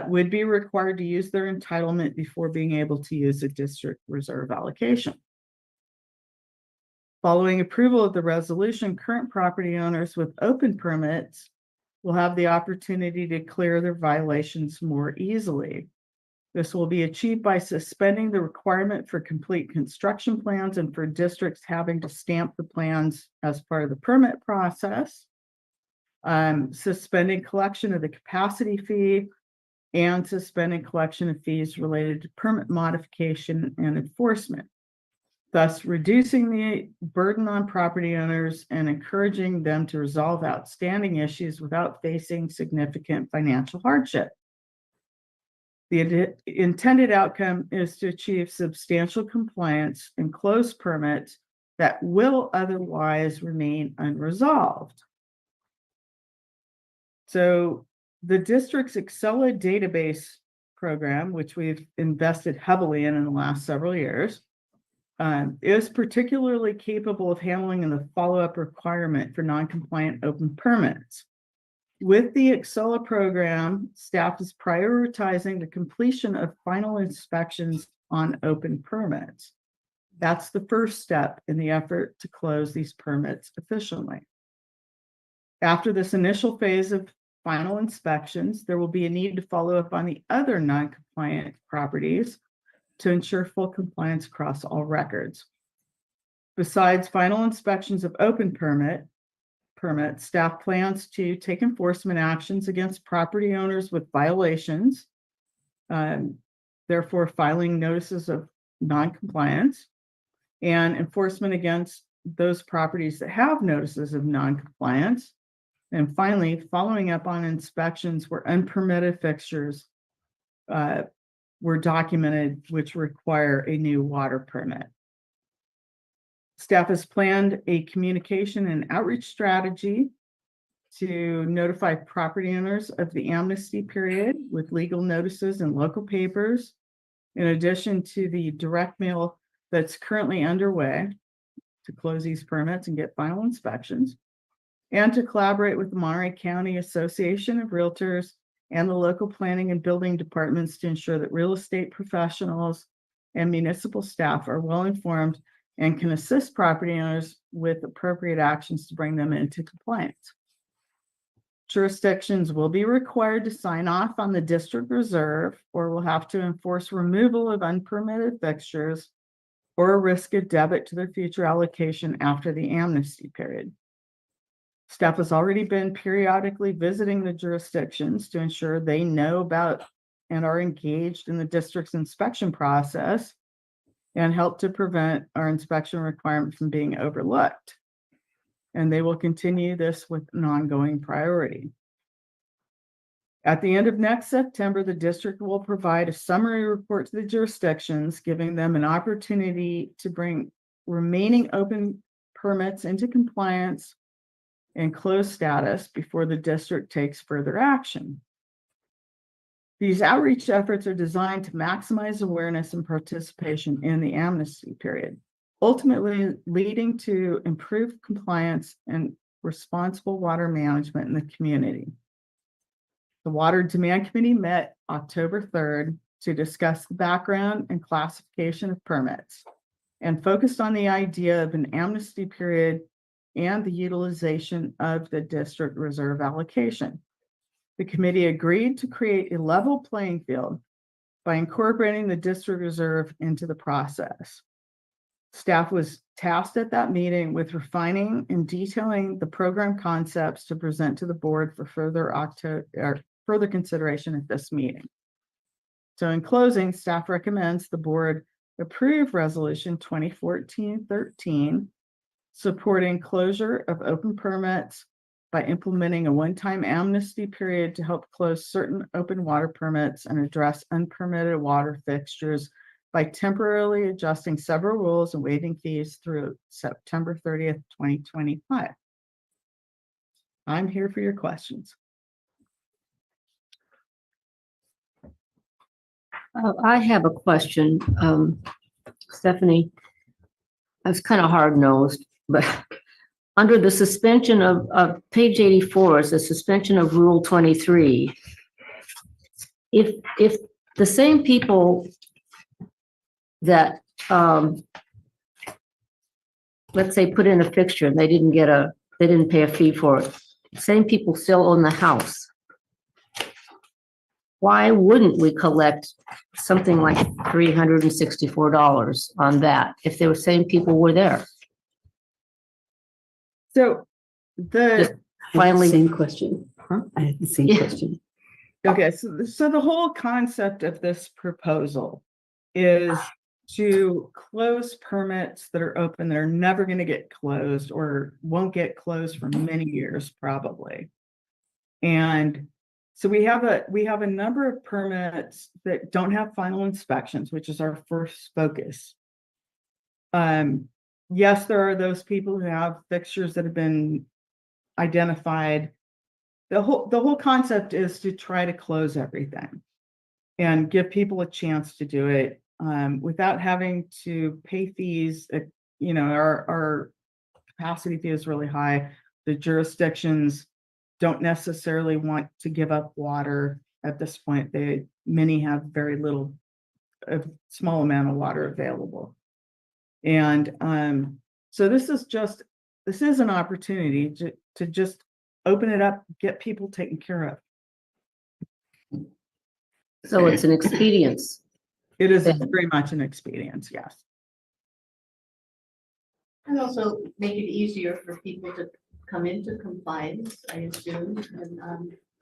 would be required to use their entitlement before being able to use a district reserve allocation. Following approval of the resolution, current property owners with open permits will have the opportunity to clear their violations more easily. This will be achieved by suspending the requirement for complete construction plans and for districts having to stamp the plans as part of the permit process, suspending collection of the capacity fee, and suspending collection of fees related to permit modification and enforcement. thus reducing the burden on property owners and encouraging them to resolve outstanding issues without facing significant financial hardship. The intended outcome is to achieve substantial compliance and close permits that will otherwise remain unresolved. So the district's Excella database program, which we've invested heavily in the last several years, is particularly capable of handling the follow-up requirement for non-compliant open permits. With the Excella program, staff is prioritizing the completion of final inspections on open permits. That's the first step in the effort to close these permits efficiently. After this initial phase of final inspections, there will be a need to follow up on the other non-compliant properties to ensure full compliance across all records. Besides final inspections of open permits, staff plans to take enforcement actions against property owners with violations, therefore filing notices of non-compliance, and enforcement against those properties that have notices of non-compliance. And finally, following up on inspections where unpermitted fixtures were documented, which require a new water permit. Staff has planned a communication and outreach strategy to notify property owners of the amnesty period with legal notices in local papers, in addition to the direct mail that's currently underway to close these permits and get final inspections, and to collaborate with the Monterey County Association of Realtors and the local planning and building departments to ensure that real estate professionals and municipal staff are well informed and can assist property owners with appropriate actions to bring them into compliance. Jurisdictions will be required to sign off on the district reserve or will have to enforce removal of unpermitted fixtures or risk a debit to their future allocation after the amnesty period. Staff has already been periodically visiting the jurisdictions to ensure they know about and are engaged in the district's inspection process and help to prevent our inspection requirement from being overlooked. And they will continue this with an ongoing priority. At the end of next September, the district will provide a summary report to the jurisdictions, giving them an opportunity to bring remaining open permits into compliance and close status before the district takes further action. These outreach efforts are designed to maximize awareness and participation in the amnesty period, ultimately leading to improved compliance and responsible water management in the community. The Water Demand Committee met October 3rd to discuss the background and classification of permits and focused on the idea of an amnesty period and the utilization of the district reserve allocation. The committee agreed to create a level playing field by incorporating the district reserve into the process. Staff was tasked at that meeting with refining and detailing the program concepts to present to the board for further consideration at this meeting. So in closing, staff recommends the board approve Resolution 2014-13, supporting closure of open permits by implementing a one-time amnesty period to help close certain open water permits and address unpermitted water fixtures by temporarily adjusting several rules and waiving fees through September 30th, 2025. I'm here for your questions. I have a question, Stephanie. I was kind of hard-nosed, but under the suspension of page 84 is the suspension of Rule 23. If the same people that let's say put in a fixture and they didn't pay a fee for it, same people still own the house, why wouldn't we collect something like $364 on that if the same people were there? So Finally, Same question. Huh? I had the same Yeah. question. okay, so the whole concept of this proposal is to close permits that are open that are never going to get closed or won't get closed for many years probably. And so we have a number of permits that don't have final inspections, which is our first focus. Yes, there are those people who have fixtures that have been identified. The whole concept is to try to close everything and give people a chance to do it without having to pay fees. Our capacity fee is really high. The jurisdictions don't necessarily want to give up water at this point. Many have very little, a small amount of water available. And so this is an opportunity to just open it up, get people taken care of. So it's an expedience. It is very much an experience, yes. And also make it easier for people to come into compliance, I assume, and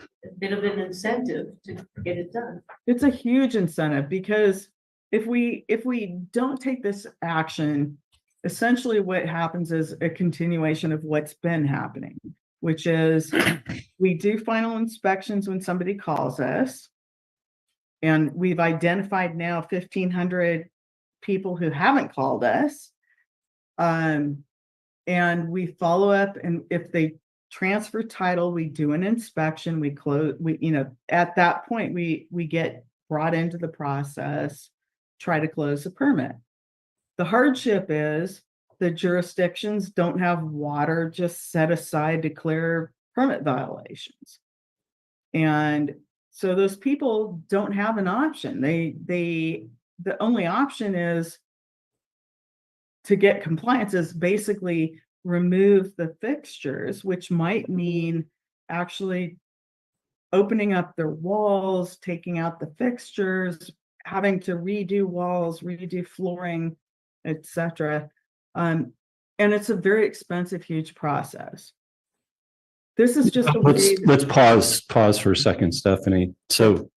a bit of an incentive to get it done. It's a huge incentive because if we don't take this action, essentially what happens is a continuation of what's been happening, which is we do final inspections when somebody calls us. And we've identified now 1,500 people who haven't called us. And we follow up, and if they transfer title, we do an inspection, we close, at that point, we get brought into the process, try to close the permit. The hardship is the jurisdictions don't have water just set aside to clear permit violations. And so those people don't have an option. The only option is to get compliance is basically remove the fixtures, which might mean actually opening up their walls, taking out the fixtures, having to redo walls, redo flooring, etc. And it's a very expensive, huge process. This is just a way. Let's pause for a second, Stephanie. So,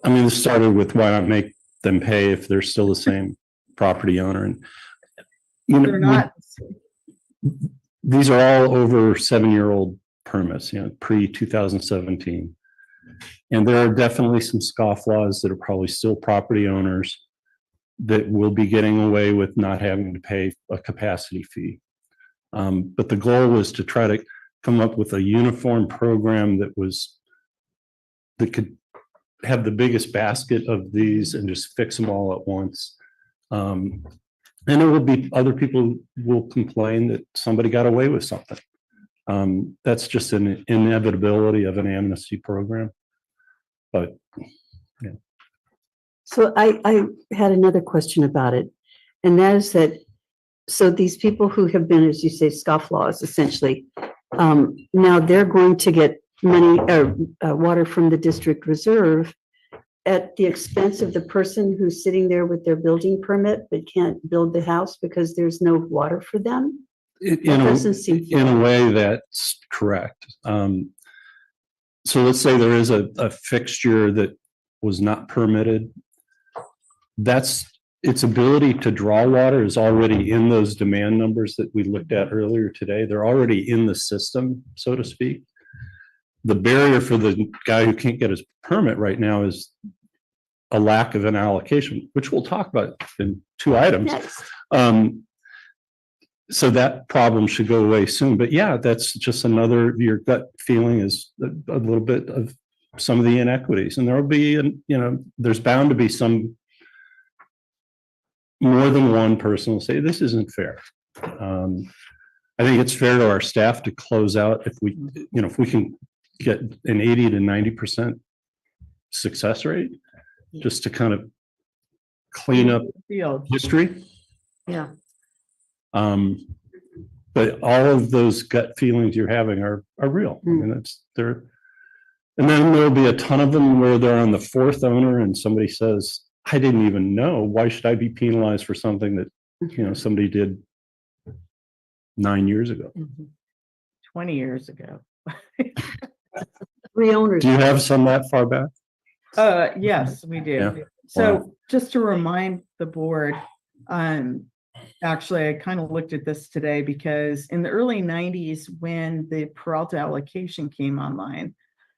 I mean, this started with why not make them pay if they're still the same property owner, and They're not. These are all over 7-year-old permits, pre-2017. And there are definitely some scofflaws that are probably still property owners that will be getting away with not having to pay a capacity fee. But the goal was to try to come up with a uniform program that could have the biggest basket of these and just fix them all at once. And there will be other people will complain that somebody got away with something. That's just an inevitability of an amnesty program. But yeah. So I had another question about it, and that is that, so these people who have been, as you say, scofflaws, essentially, now they're going to get money or water from the district reserve at the expense of the person who's sitting there with their building permit but can't build the house because there's no water for them? In a way, that's correct. So let's say there is a fixture that was not permitted. That's its ability to draw water is already in those demand numbers that we looked at earlier today. They're already in the system, so to speak. The barrier for the guy who can't get his permit right now is a lack of an allocation, which we'll talk about in 2 items. Yes. So that problem should go away soon. But yeah, that's just another, your gut feeling is a little bit of some of the inequities. And there will be, there's bound to be some, more than one person will say, this isn't fair. I think it's fair to our staff to close out if we can get an 80 to 90% success rate, just to kind of clean up history. Yeah. But all of those gut feelings you're having are real. I mean, and then there'll be a ton of them where they're on the 4th owner and somebody says, I didn't even know. Why should I be penalized for something that, somebody did 9 years ago? 20 years ago. 3 owners. Do you have some that far back? Yes, we do. Yeah. So Wow. just to remind the board, Actually, I kind of looked at this today because in the early 90s, when the Peralta allocation came online,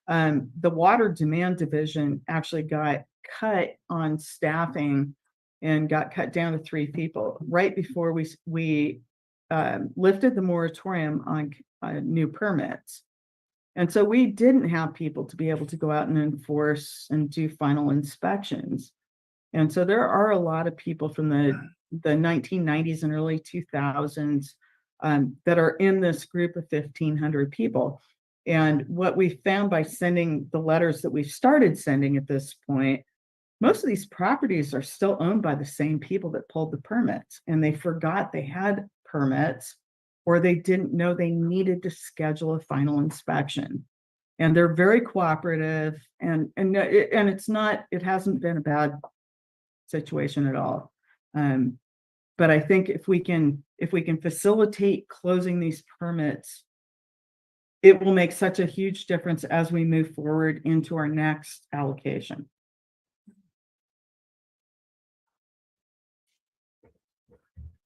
the water demand division actually got cut on staffing and got cut down to 3 people right before we lifted the moratorium on new permits. And so we didn't have people to be able to go out and enforce and do final inspections. And so there are a lot of people from the 1990s and early 2000s that are in this group of 1,500 people. And what we found by sending the letters that we've started sending at this point, most of these properties are still owned by the same people that pulled the permits, and they forgot they had permits, or they didn't know they needed to schedule a final inspection. And they're very cooperative, and it's not, it hasn't been a bad situation at all. But I think if we can facilitate closing these permits, it will make such a huge difference as we move forward into our next allocation.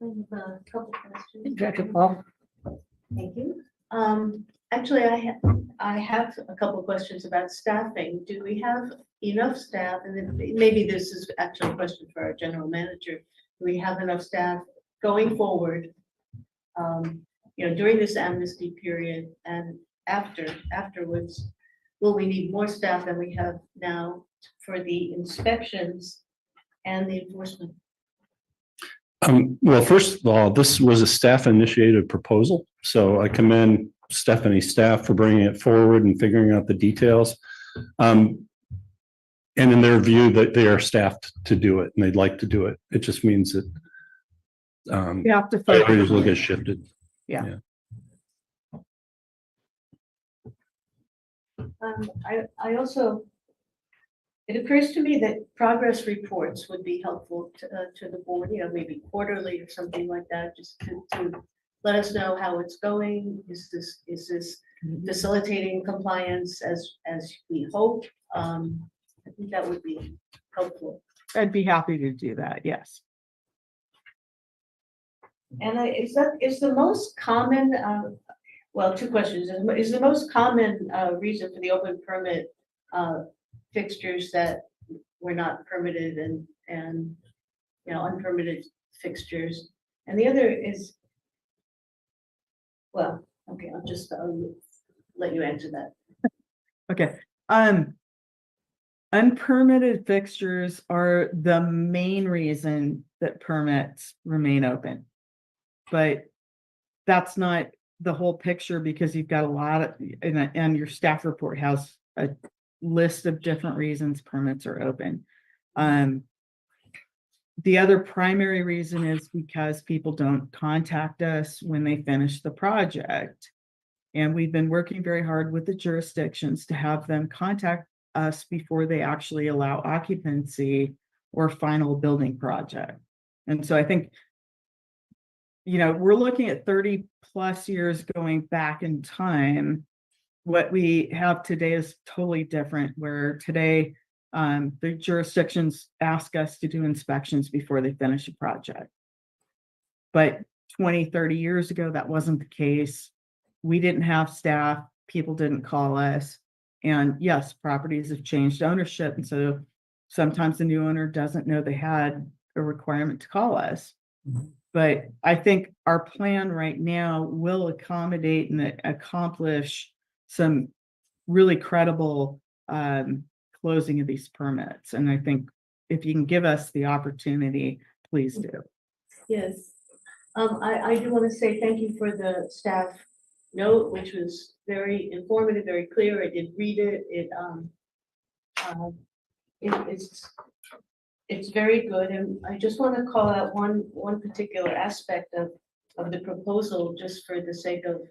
I have a couple questions. Director Paul? Thank you. Actually, I have a couple questions about staffing. Do we have enough staff? And then maybe this is actually a question for our general manager. Do we have enough staff going forward, during this amnesty period and afterwards? Will we need more staff than we have now for the inspections and the enforcement? Well, first of all, this was a staff initiated proposal. So I commend Stephanie's staff for bringing it forward and figuring out the details. And in their view, that they are staffed to do it and they'd like to do it. It just means that You have to priorities will focus. get shifted. Yeah. I also, it occurs to me that progress reports would be helpful to the board, maybe quarterly or something like that, just to let us know how it's going. Is this facilitating compliance as we hope? I think that would be helpful. I'd be happy to do that, yes. And is the most common, well, 2 questions. Is the most common reason for the open permit fixtures that were not permitted and unpermitted fixtures? And the other is, well, okay, I'll let you answer that. Okay. Unpermitted fixtures are the main reason that permits remain open. But that's not the whole picture, because you've got a lot of, and your staff report has a list of different reasons permits are open. The other primary reason is because people don't contact us when they finish the project. And we've been working very hard with the jurisdictions to have them contact us before they actually allow occupancy or final building project. And so I think, we're looking at 30 plus years going back in time. What we have today is totally different, where today the jurisdictions ask us to do inspections before they finish a project. But 20, 30 years ago, that wasn't the case. We didn't have staff, people didn't call us. And yes, properties have changed ownership. And so sometimes the new owner doesn't know they had a requirement to call us. Mm-hmm. But I think our plan right now will accommodate and accomplish some really credible closing of these permits. And I think if you can give us the opportunity, please do. Yes. I do want to say thank you for the staff note, which was very informative, very clear. I did read it. It's very good, and I just want to call out one particular aspect of the proposal, just for the sake of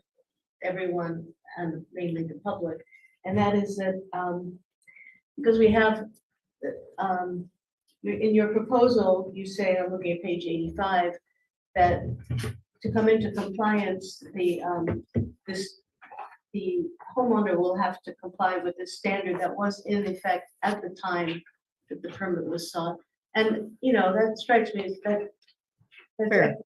everyone and mainly the public, and that is that because we have in your proposal, you say, I'm looking at page 85, that to come into compliance, the homeowner will have to comply with the standard that was in effect at the time that the permit was sought. And that strikes me as Fair.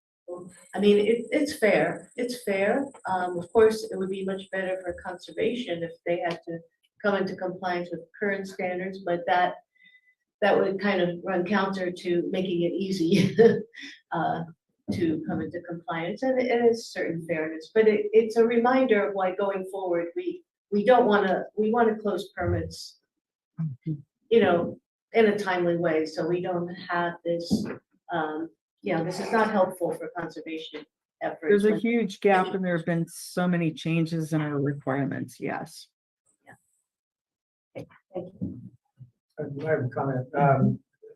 I mean, it's fair, it's fair. Of course, it would be much better for conservation if they had to come into compliance with current standards, but that would kind of run counter to making it easy to come into compliance, and it is certain fairness, but it's a reminder of why going forward, we don't wanna, we wanna close permits, you know, in a timely way, so we don't have this, this is not helpful for conservation efforts. There's a huge gap and there have been so many changes in our requirements, yes. Thank you. I have a comment.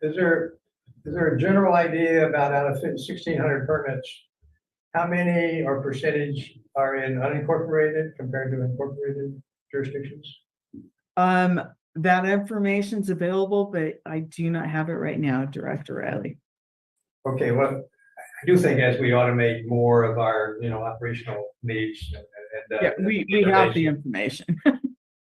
Is there a general idea about out of 1,600 permits, how many or percentage are in unincorporated compared to incorporated jurisdictions? That information's available, but I do not have it right now, Director Riley. Okay, well, I do think as we automate more of our, operational needs and. Yeah, we have the information.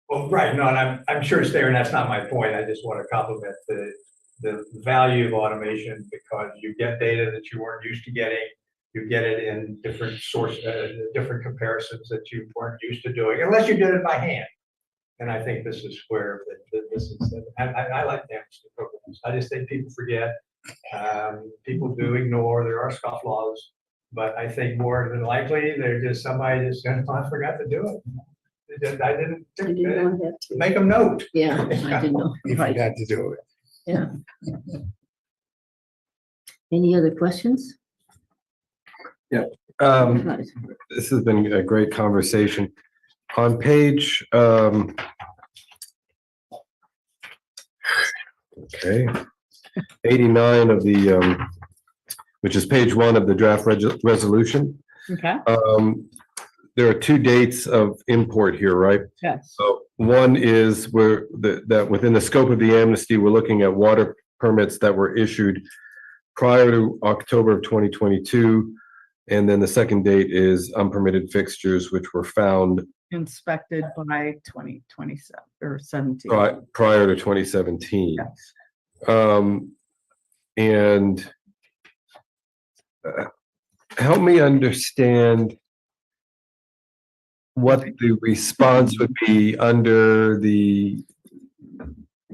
Well, right, no, and I'm sure it's there, and that's not my point. I just want to compliment the value of automation because you get data that you weren't used to getting. You get it in different different comparisons that you weren't used to doing, unless you did it by hand. And I think this is where this is, I like the amnesty programs. I just think people forget, people do ignore, there are scofflaws, but I think more than likely, they're just somebody just, I forgot to do it. I didn't make them note. Yeah, I didn't know. You Right. forgot to do it. Yeah. Any other questions? Right. This has been a great conversation. On page, 89 of the, which is page 1 of the draft resolution. Okay, There are 2 dates of import here, right? yes. So one is that within the scope of the amnesty, we're looking at water permits that were issued prior to October of 2022. And then the second date is unpermitted fixtures, which were found Inspected by 2027 or 17. prior to 2017. Yes. And help me understand what the response would be under the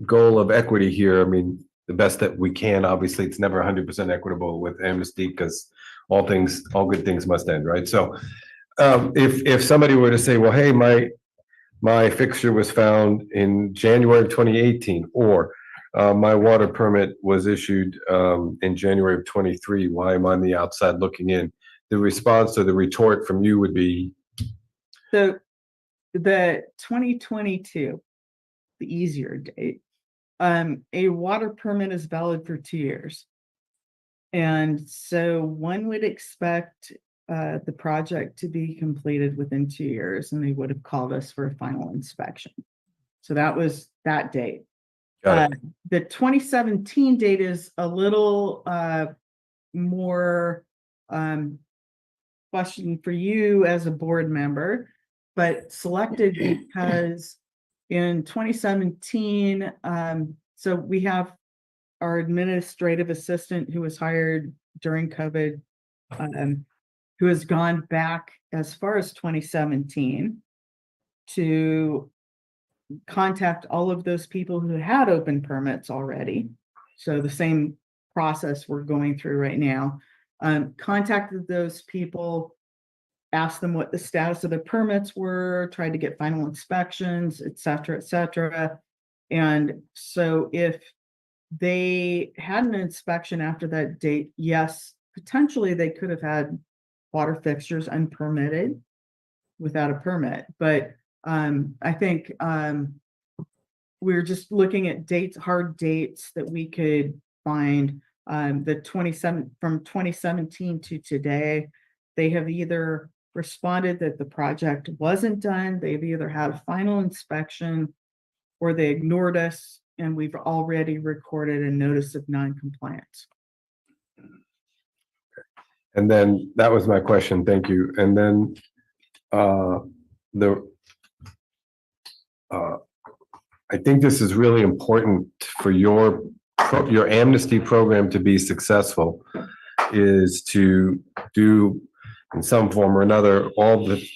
goal of equity here. I mean, the best that we can. Obviously, it's never 100% equitable with amnesty because all good things must end, right? So if somebody were to say, well, hey, my fixture was found in January of 2018, or my water permit was issued in January of 23, why am I on the outside looking in? The response or the retort from you would be? So the 2022, the easier date, a water permit is valid for 2 years. And so one would expect the project to be completed within 2 years, and they would have called us for a final inspection. So that was that date. The 2017 date is a little more question for you as a board member, but selected because in 2017, so we have our administrative assistant who was hired during COVID, who has gone back as far as 2017 to contact all of those people who had open permits already. So the same process we're going through right now. Contacted those people, asked them what the status of the permits were, tried to get final inspections, et cetera, et cetera. And so if they had an inspection after that date, yes, potentially they could have had water fixtures unpermitted without a permit. But I think we're just looking at dates, hard dates that we could find. The 27 from 2017 to today, they have either responded that the project wasn't done, they've either had a final inspection, or they ignored us, and we've already recorded a notice of non-compliance. And then that was my question. Thank you. And then I think this is really important for your amnesty program to be successful. is to do in some form or another, all the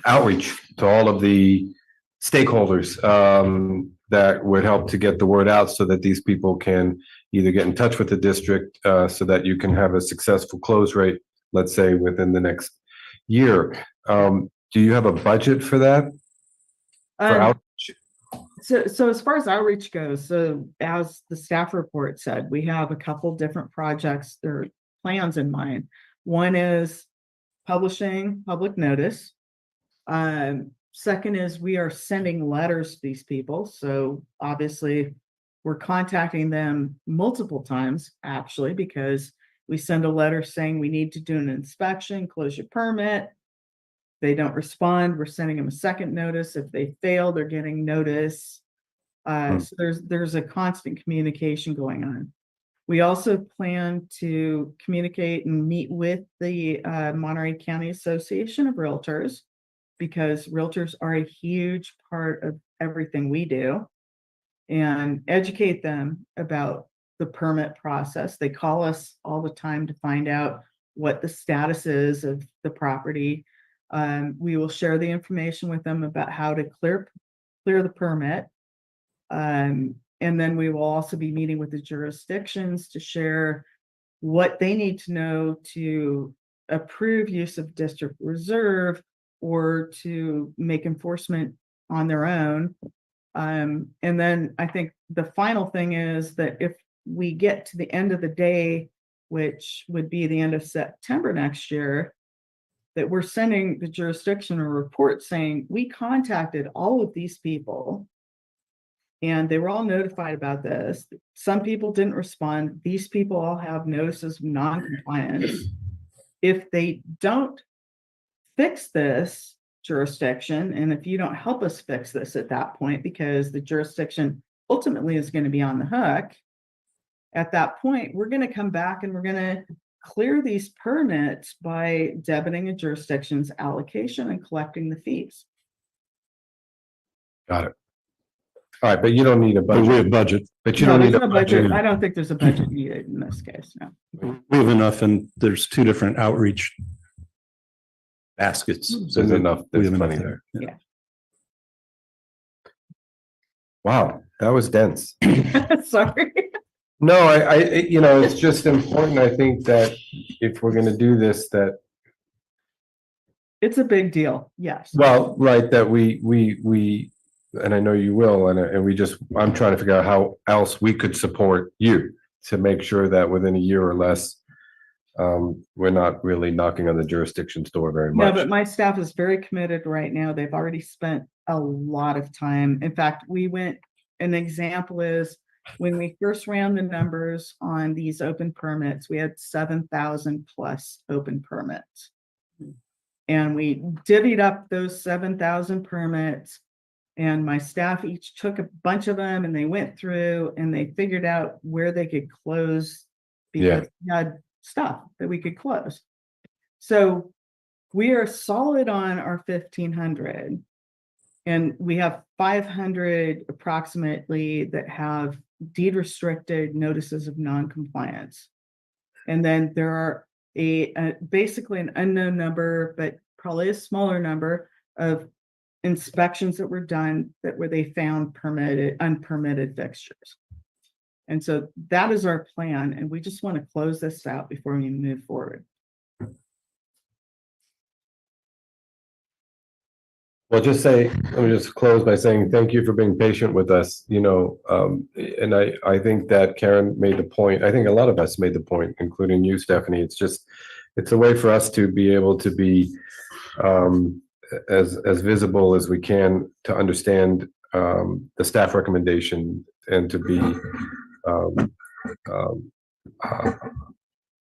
outreach to all of the stakeholders that would help to get the word out so that these people can either get in touch with the district so that you can have a successful close rate, let's say within the next year. Do you have a budget for that? For outreach? So as far as outreach goes, so as the staff report said, we have a couple different projects or plans in mind. One is publishing public notice. Second is we are sending letters to these people. So obviously we're contacting them multiple times actually, because we send a letter saying we need to do an inspection, close your permit. They don't respond, we're sending them a second notice. If they fail, they're getting notice. So there's a constant communication going on. We also plan to communicate and meet with the Monterey County Association of Realtors, because realtors are a huge part of everything we do, and educate them about the permit process. They call us all the time to find out what the status is of the property. We will share the information with them about how to clear the permit. And then we will also be meeting with the jurisdictions to share what they need to know to approve use of district reserve or to make enforcement on their own. And then I think the final thing is that if we get to the end of the day, which would be the end of September next year, that we're sending the jurisdiction a report saying we contacted all of these people and they were all notified about this. Some people didn't respond. These people all have notices of non-compliance. If they don't fix this jurisdiction, and if you don't help us fix this at that point, because the jurisdiction ultimately is going to be on the hook, at that point, we're going to come back and we're going to clear these permits by debiting a jurisdiction's allocation and collecting the fees. Got it. All right, but you don't need a But we budget. have budget. But you No, don't there's need a no budget. budget. I don't think there's a budget needed in this case, no. We have enough, and there's two different outreach baskets. So there's enough, We there's have money enough there. Yeah. Wow, that was dense. Sorry. No, it's just important, I think, that if we're gonna do this, that, It's a big deal, yes. well, right, that we, and I know you will, and I'm trying to figure out how else we could support you to make sure that within a year or less, we're not really knocking on the jurisdiction's door very No, much. but my staff is very committed right now. They've already spent a lot of time. In fact, an example is when we first ran the numbers on these open permits, we had 7,000 plus open permits. And we divvied up those 7,000 permits, and my staff each took a bunch of them and they went through and they figured out where they could close because we had stuff that we could close. So we are solid on our 1,500, and we have 500 approximately that have deed restricted notices of non-compliance. And then there are basically an unknown number, but probably a smaller number of inspections that were done where they found unpermitted fixtures. And so that is our plan, and we just want to close this out before we move forward. Well, let me just close by saying thank you for being patient with us, and I think that Karen made the point. I think a lot of us made the point, including you, Stephanie. It's a way for us to be able to be as visible as we can to understand the staff recommendation and to be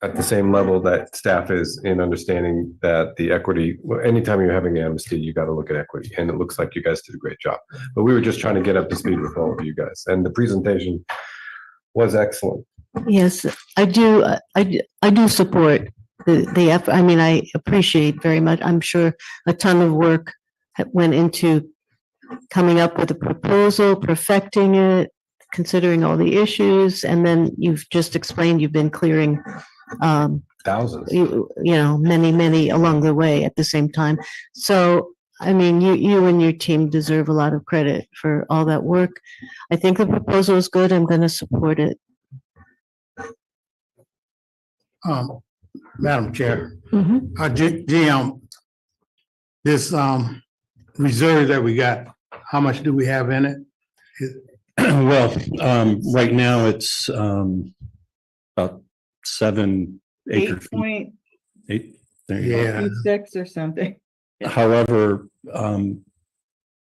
at the same level that staff is in understanding that the equity, anytime you're having amnesty, you got to look at equity. And it looks like you guys did a great job. But we were just trying to get up to speed with all of you guys. And the presentation was excellent. Yes, I do. I do support the effort. I mean, I appreciate very much. I'm sure a ton of work went into coming up with a proposal, perfecting it, considering all the issues, and then you've just explained you've been clearing Thousands. many along the way at the same time. So, I mean, you and your team deserve a lot of credit for all that work. I think the proposal is good. I'm going to support it. Madam Chair, Mhm. GM, this, reserve that we got, how much do we have in it? Well, right now it's about 7 acre Eight feet. point Eight, there you go. Yeah, six or something. However,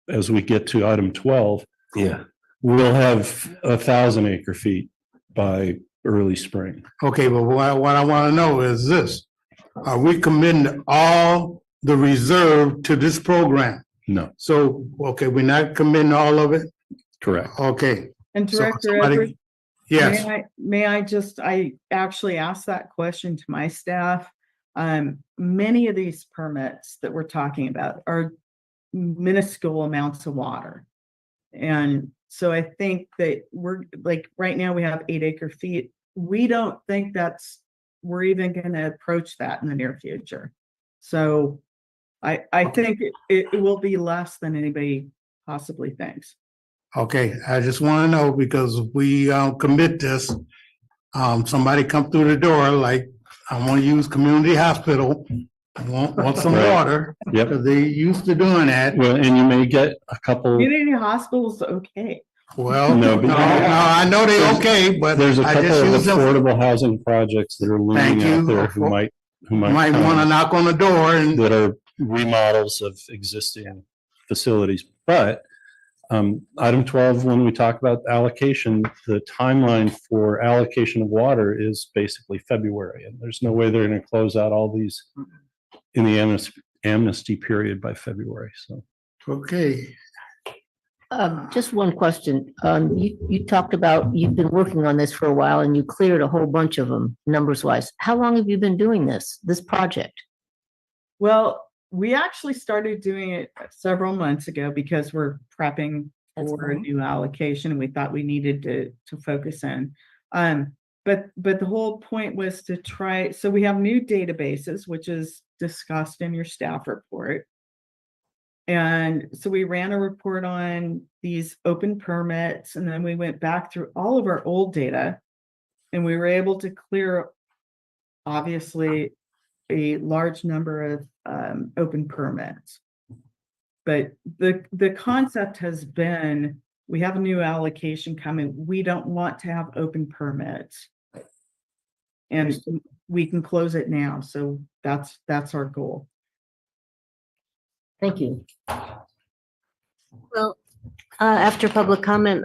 as we get to item 12, Yeah. we'll have 1,000 acre feet by early spring. okay, but what I want to know is this. Are we committing all the reserve to this program? No, So, okay, we're not committing all of it? correct. Okay. And So Director somebody- Edwards, Yes, I actually asked that question to my staff. Many of these permits that we're talking about are minuscule amounts of water. And so I think that we're like, right now we have 8 acre feet. We don't think we're even going to approach that in the near future. So I think it will be less than anybody possibly thinks. okay, I just want to know because if we commit this, somebody come through the door like, I want to use community hospital, want some Right. water, Yep. because they used to doing that. Well, and you may get a couple, Community hospitals, okay. Well, No, no, but- I know they okay, but there's a I couple just of use them. affordable housing projects that are Thank looming out you. there who might Might want to come, knock on the door and, that are remodels of existing facilities. But item 12, when we talk about allocation, the timeline for allocation of water is basically February. And there's no way they're going to close out all these in the amnesty period by February. So okay. Just one question. You talked about, you've been working on this for a while and you cleared a whole bunch of them, numbers wise. How long have you been doing this project? Well, we actually started doing it several months ago because we're prepping That's for a fine. new allocation and we thought we needed to focus in. But the whole point was to try, so we have new databases, which is discussed in your staff report. And so we ran a report on these open permits, and then we went back through all of our old data, and we were able to clear, obviously, a large number of open permits. But the concept has been, we have a new allocation coming. We don't want to have open permits. And we can close it now. So that's our goal. Thank you. Well, after public comment,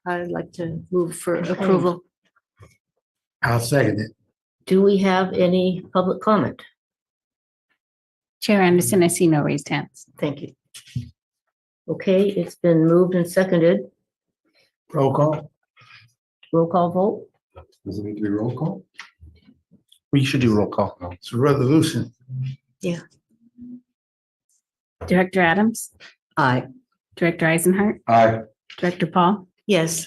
I'd like to move for approval. I'll second it. Do we have any public comment? Chair Anderson, I see no raised hands. Thank you. Okay, it's been moved and seconded. Roll call. Roll call vote. Does it need to be roll call? We should do roll call. It's a resolution. Director Adams, Aye. Director Eisenhart, Aye. Director Paul, Yes.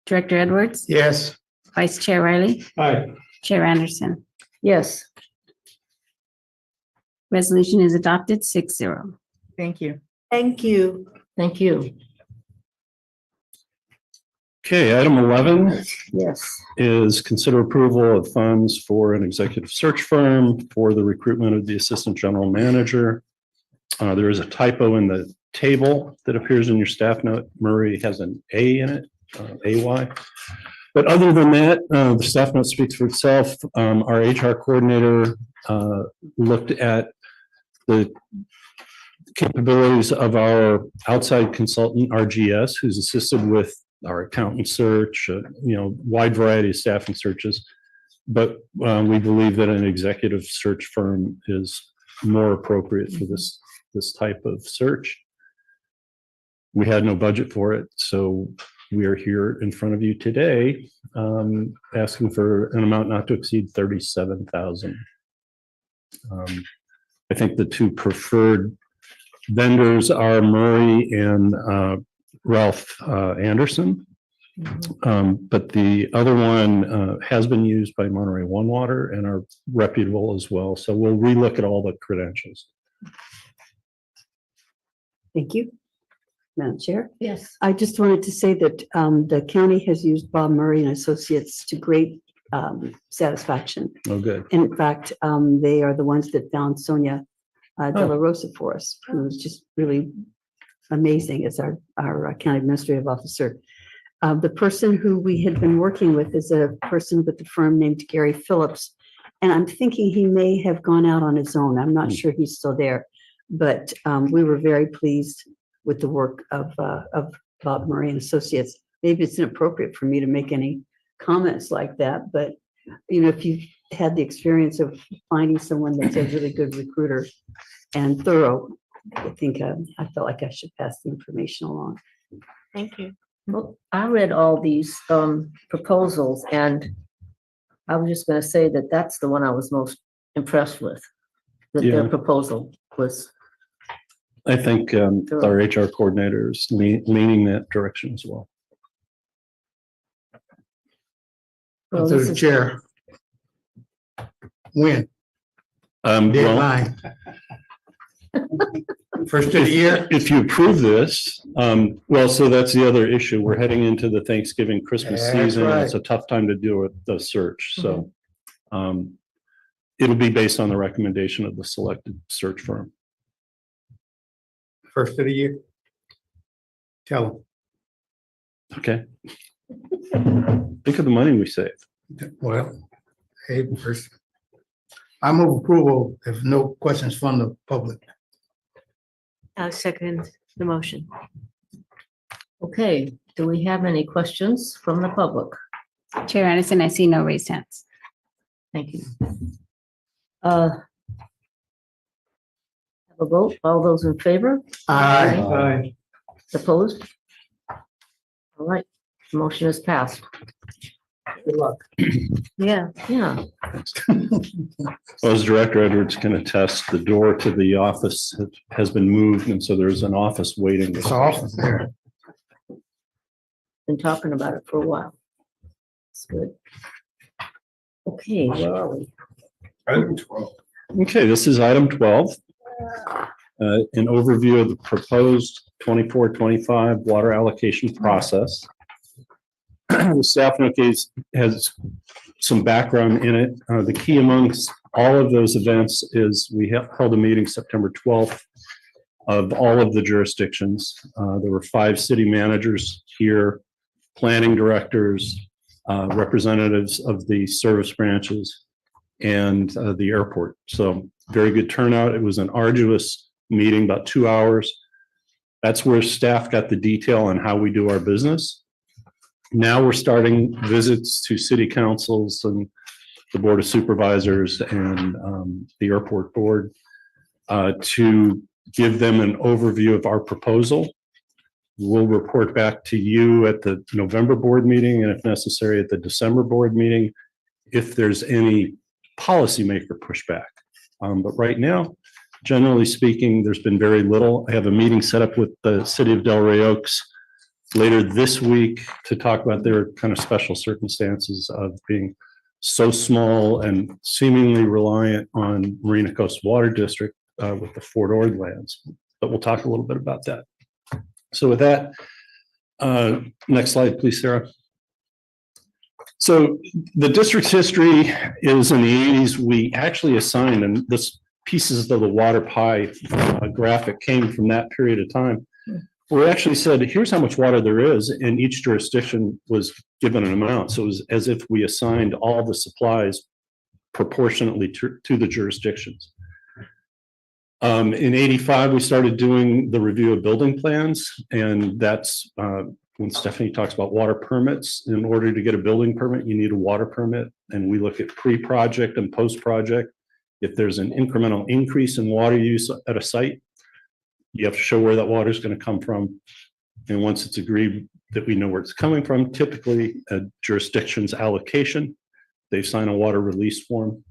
Director Edwards, Yes. Vice Chair Riley, Aye. Chair Anderson. Yes. Resolution is adopted 6-0. Thank you. Thank you. Thank you. Okay, item 11 Yes. is consider approval of funds for an executive search firm for the recruitment of the assistant general manager. There is a typo in the table that appears in your staff note. Murray has an A in it, AY. But other than that, the staff note speaks for itself. Our HR coordinator looked at the capabilities of our outside consultant, RGS, who's assisted with our accountant search, wide variety of staffing searches. But we believe that an executive search firm is more appropriate for this type of search. We had no budget for it, so we are here in front of you today, asking for an amount not to exceed $37,000. I think the two preferred vendors are Murray and Ralph Anderson. But the other one has been used by Monterey One Water and are reputable as well. So we'll relook at all the credentials. Thank you. Madam Chair. Yes. I just wanted to say that the county has used Bob Murray and Associates to great satisfaction. Oh, good. In fact, they are the ones that found Sonia De La Rosa for us, who was just really amazing as our county administrative officer. The person who we had been working with is a person with the firm named Gary Phillips. And I'm thinking he may have gone out on his own. I'm not sure he's still there. But we were very pleased with the work of Bob Murray and Associates. Maybe it's inappropriate for me to make any comments like that, but if you've had the experience of finding someone that's a really good recruiter and thorough, I think I felt like I should pass the information along. Thank you. Well, I read all these proposals, and I was just gonna say that that's the one I was most impressed with. That their Yeah. proposal was, I think our HR coordinator is leaning that direction as well. well, To this the is- chair. When? Well, Deadline. First of the year? if you approve this, well, so that's the other issue. We're heading into the Thanksgiving, Christmas That's season. and It's right. a tough time to do the search. So it'll be based on the recommendation of the selected search firm. First of the year? Tell Okay. Think of the money we saved. them. Well, hey, first. I move approval if no questions from the public. I'll second the motion. Okay, do we have any questions from the public? Chair Anderson, I see no raised hands. Thank you. Have a vote, all those in favor? Aye. Opposed? All right, motion is passed. Good luck. Yeah. Yeah, Well, as Director Edwards can attest, the door to the office has been moved, and so there's an office waiting. It's awesome there. been talking about it for a while. It's good. Okay, where are we? Okay, this is item 12. An overview of the proposed 24-25 water allocation process. The staff note has some background in it. The key amongst all of those events is we held a meeting September 12th of all of the jurisdictions. There were 5 city managers here, planning directors, representatives of the service branches, and the airport. So very good turnout. It was an arduous meeting, about 2 hours. That's where staff got the detail on how we do our business. Now we're starting visits to city councils and the board of supervisors and the airport board to give them an overview of our proposal. We'll report back to you at the November board meeting and if necessary at the December board meeting if there's any policymaker pushback. But right now, generally speaking, there's been very little. I have a meeting set up with the city of Delray Oaks later this week to talk about their kind of special circumstances of being so small and seemingly reliant on Marina Coast Water District with the Fort Ord lands. But we'll talk a little bit about that. So with that, next slide, please, Sarah. So the district's history is in the 80s. We actually assigned, and this pieces of the water pie graphic came from that period of time. We actually said, here's how much water there is, and each jurisdiction was given an amount. So it was as if we assigned all the supplies proportionately to the jurisdictions. In 85, we started doing the review of building plans, and that's when Stephanie talks about water permits. In order to get a building permit, you need a water permit, and we look at pre-project and post-project. If there's an incremental increase in water use at a site, you have to show where that water is going to come from. And once it's agreed that we know where it's coming from, typically a jurisdiction's allocation, they sign a water release form.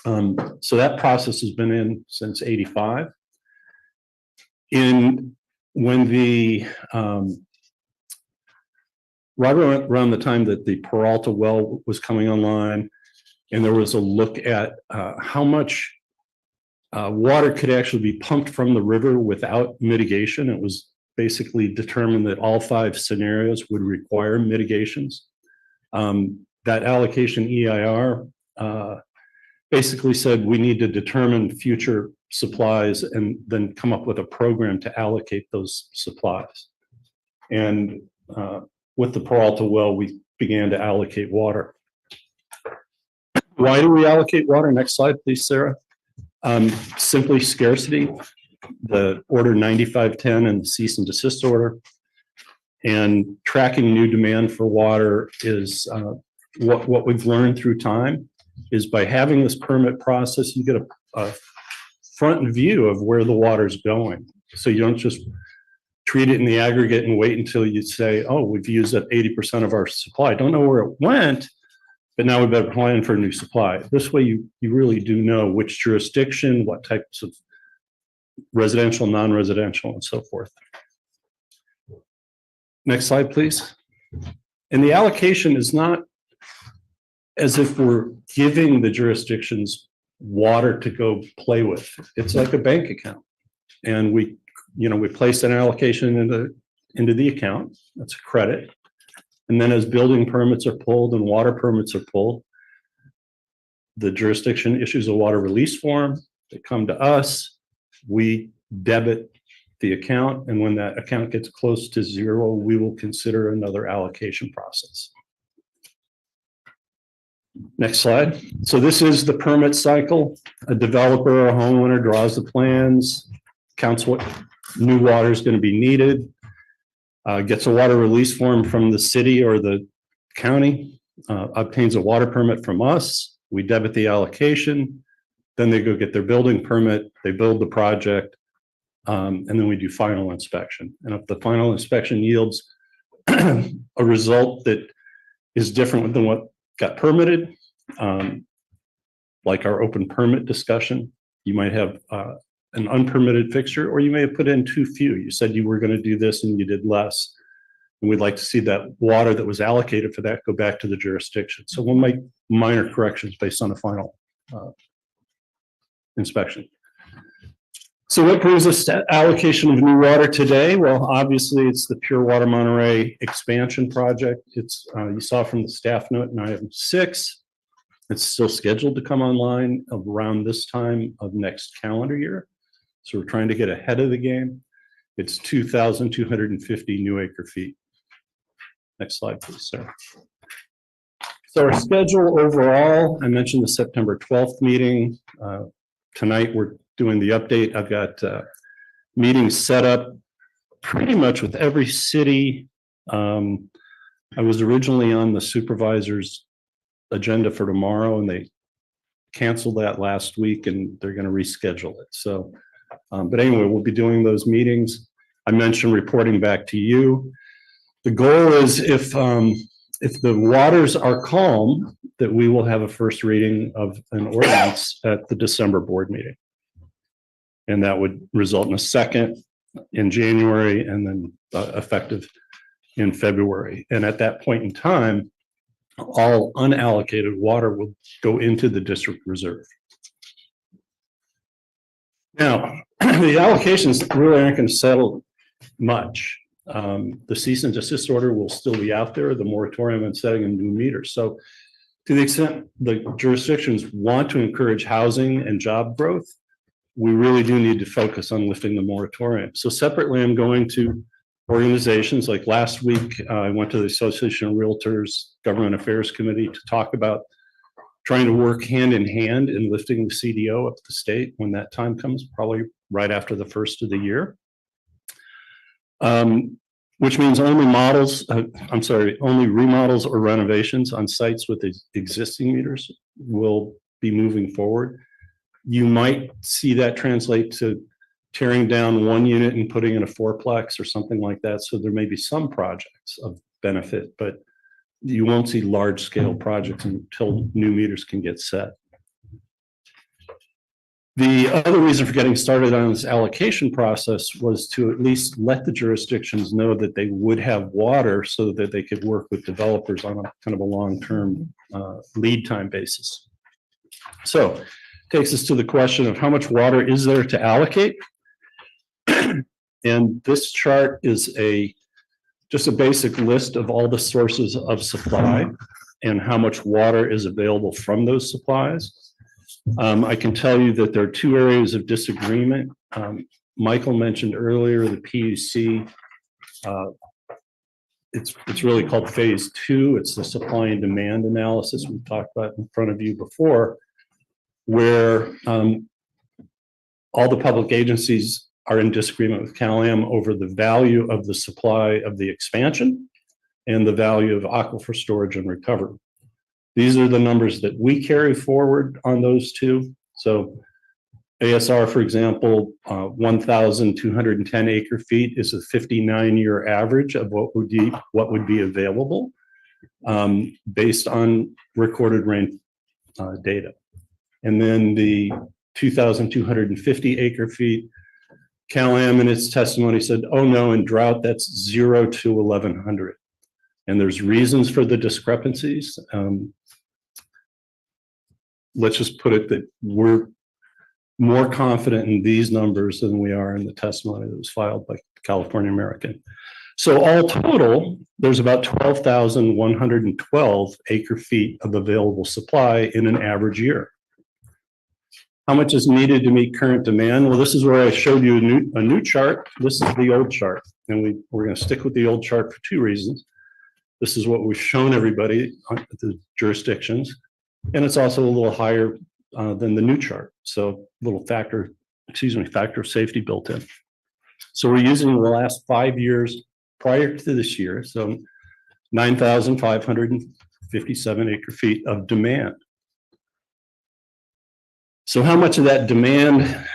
So that process has been in since 85. When the right around the time that the Peralta well was coming online, and there was a look at how much water could actually be pumped from the river without mitigation. It was basically determined that all 5 scenarios would require mitigations. That allocation EIR basically said we need to determine future supplies and then come up with a program to allocate those supplies. And with the Peralta well, we began to allocate water. Why do we allocate water? Next slide, please, Sarah. Simply scarcity, the order 9510 and the cease and desist order. And tracking new demand for water is what we've learned through time is by having this permit process, you get a front view of where the water's going. So you don't just treat it in the aggregate and wait until you say, oh, we've used up 80% of our supply. Don't know where it went, but now we better plan for a new supply. This way you really do know which jurisdiction, what types of residential, non-residential, and so forth. Next slide, please. And the allocation is not as if we're giving the jurisdictions water to go play with. It's like a bank account. And we place an allocation into the account. That's a credit. And then as building permits are pulled and water permits are pulled, the jurisdiction issues a water release form. They come to us. We debit the account. And when that account gets close to 0, we will consider another allocation process. Next slide. So this is the permit cycle. A developer or a homeowner draws the plans, counts what new water is going to be needed, gets a water release form from the city or the county, obtains a water permit from us. We debit the allocation. Then they go get their building permit. They build the project. And then we do final inspection. And if the final inspection yields a result that is different than what got permitted, like our open permit discussion, you might have an unpermitted fixture, or you may have put in too few. You said you were going to do this and you did less. And we'd like to see that water that was allocated for that go back to the jurisdiction. So we'll make minor corrections based on the final inspection. So what brings us to allocation of new water today? Well, obviously it's the Pure Water Monterey expansion project. It's you saw from the staff note in item 6. It's still scheduled to come online around this time of next calendar year. So we're trying to get ahead of the game. It's 2,250 new acre feet. Next slide, please, sir. So our schedule overall, I mentioned the September 12th meeting. Tonight we're doing the update. I've got meetings set up pretty much with every city. I was originally on the supervisor's agenda for tomorrow, and they canceled that last week, and they're going to reschedule it. So, but anyway, we'll be doing those meetings. I mentioned reporting back to you. The goal is if the waters are calm, that we will have a first reading of an ordinance at the December board meeting. And that would result in a second in January and then effective in February. And at that point in time, all unallocated water will go into the district reserve. Now, the allocations really aren't going to settle much. The cease and desist order will still be out there, the moratorium on setting of new meters. So to the extent the jurisdictions want to encourage housing and job growth, we really do need to focus on lifting the moratorium. So separately, I'm going to organizations. Like last week, I went to the Association of Realtors Government Affairs Committee to talk about trying to work hand in hand in lifting the CDO up to the state when that time comes, probably right after the first of the year. Which means only only remodels or renovations on sites with existing meters will be moving forward. You might see that translate to tearing down one unit and putting in a fourplex or something like that. So there may be some projects of benefit, but you won't see large scale projects until new meters can get set. The other reason for getting started on this allocation process was to at least let the jurisdictions know that they would have water so that they could work with developers on a kind of a long-term lead time basis. So takes us to the question of how much water is there to allocate? And this chart is just a basic list of all the sources of supply and how much water is available from those supplies. I can tell you that there are two areas of disagreement. Michael mentioned earlier the PUC. It's really called phase 2. It's the supply and demand analysis we've talked about in front of you before, where all the public agencies are in disagreement with CalAm over the value of the supply of the expansion and the value of aquifer storage and recovery. These are the numbers that we carry forward on those two. So ASR, for example, 1,210 acre feet is a 59-year average of what would be available based on recorded rain data. And then the 2,250 acre feet, CalAm in its testimony said, oh no, in drought, that's 0 to 1,100. And there's reasons for the discrepancies. Let's just put it that we're more confident in these numbers than we are in the testimony that was filed by California American. So all total, there's about 12,112 acre feet of available supply in an average year. How much is needed to meet current demand? Well, this is where I showed you a new chart. This is the old chart, and we're going to stick with the old chart for two reasons. This is what we've shown everybody at the jurisdictions, and it's also a little higher than the new chart. So little factor of safety built in. So we're using the last 5 years prior to this year. So 9,557 acre feet of demand. So how much of that demand,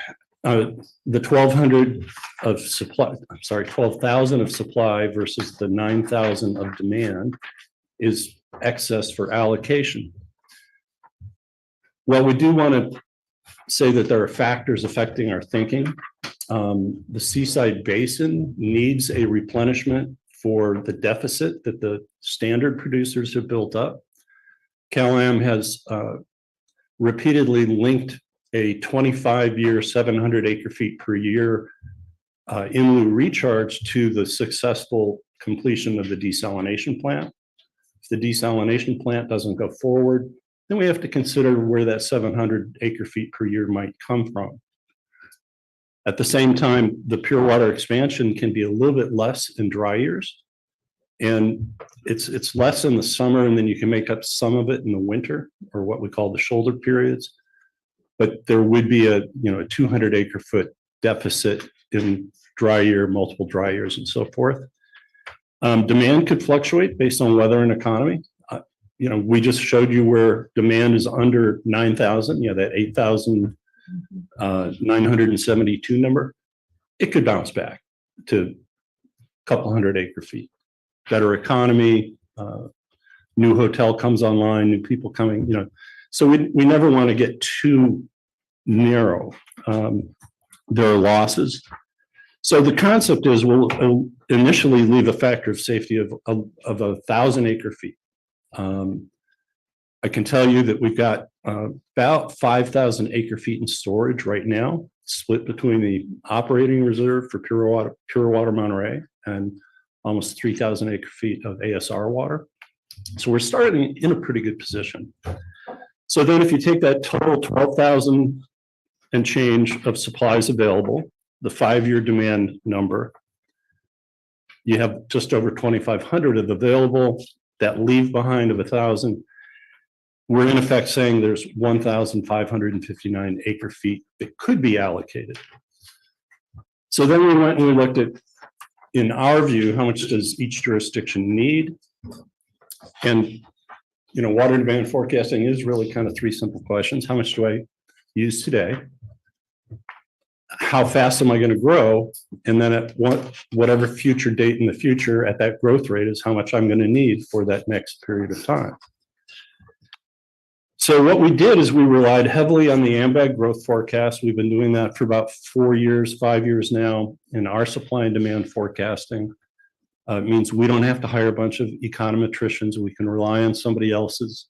the 1,200 of supply, I'm sorry, 12,000 of supply versus the 9,000 of demand is excess for allocation? Well, we do want to say that there are factors affecting our thinking. The Seaside Basin needs a replenishment for the deficit that the standard producers have built up. CalAm has repeatedly linked a 25-year, 700 acre feet per year in lieu recharge to the successful completion of the desalination plant. If the desalination plant doesn't go forward, then we have to consider where that 700 acre feet per year might come from. At the same time, the pure water expansion can be a little bit less in dry years. And it's less in the summer, and then you can make up some of it in the winter, or what we call the shoulder periods. But there would be a 200 acre foot deficit in dry year, multiple dry years, and so forth. Demand could fluctuate based on weather and economy. We just showed you where demand is under 9,000, that 8,972 number. It could bounce back to a couple hundred acre feet. Better economy, new hotel comes online, new people coming, So we never want to get too narrow. There are losses. So the concept is we'll initially leave a factor of safety of 1,000 acre feet. I can tell you that we've got about 5,000 acre feet in storage right now, split between the operating reserve for pure water Monterey and almost 3,000 acre feet of ASR water. So we're starting in a pretty good position. So then if you take that total 12,000 and change of supplies available, the 5-year demand number, you have just over 2,500 of available. That leave behind of 1,000, we're in effect saying there's 1,559 acre feet that could be allocated. So then we went and we looked at, in our view, how much does each jurisdiction need? And water demand forecasting is really kind of 3 simple questions. How much do I use today? How fast am I going to grow? And then at whatever future date in the future at that growth rate is how much I'm going to need for that next period of time. So what we did is we relied heavily on the AMBAG growth forecast. We've been doing that for about 4 years, 5 years now in our supply and demand forecasting. It means we don't have to hire a bunch of econometricians. We can rely on somebody else's.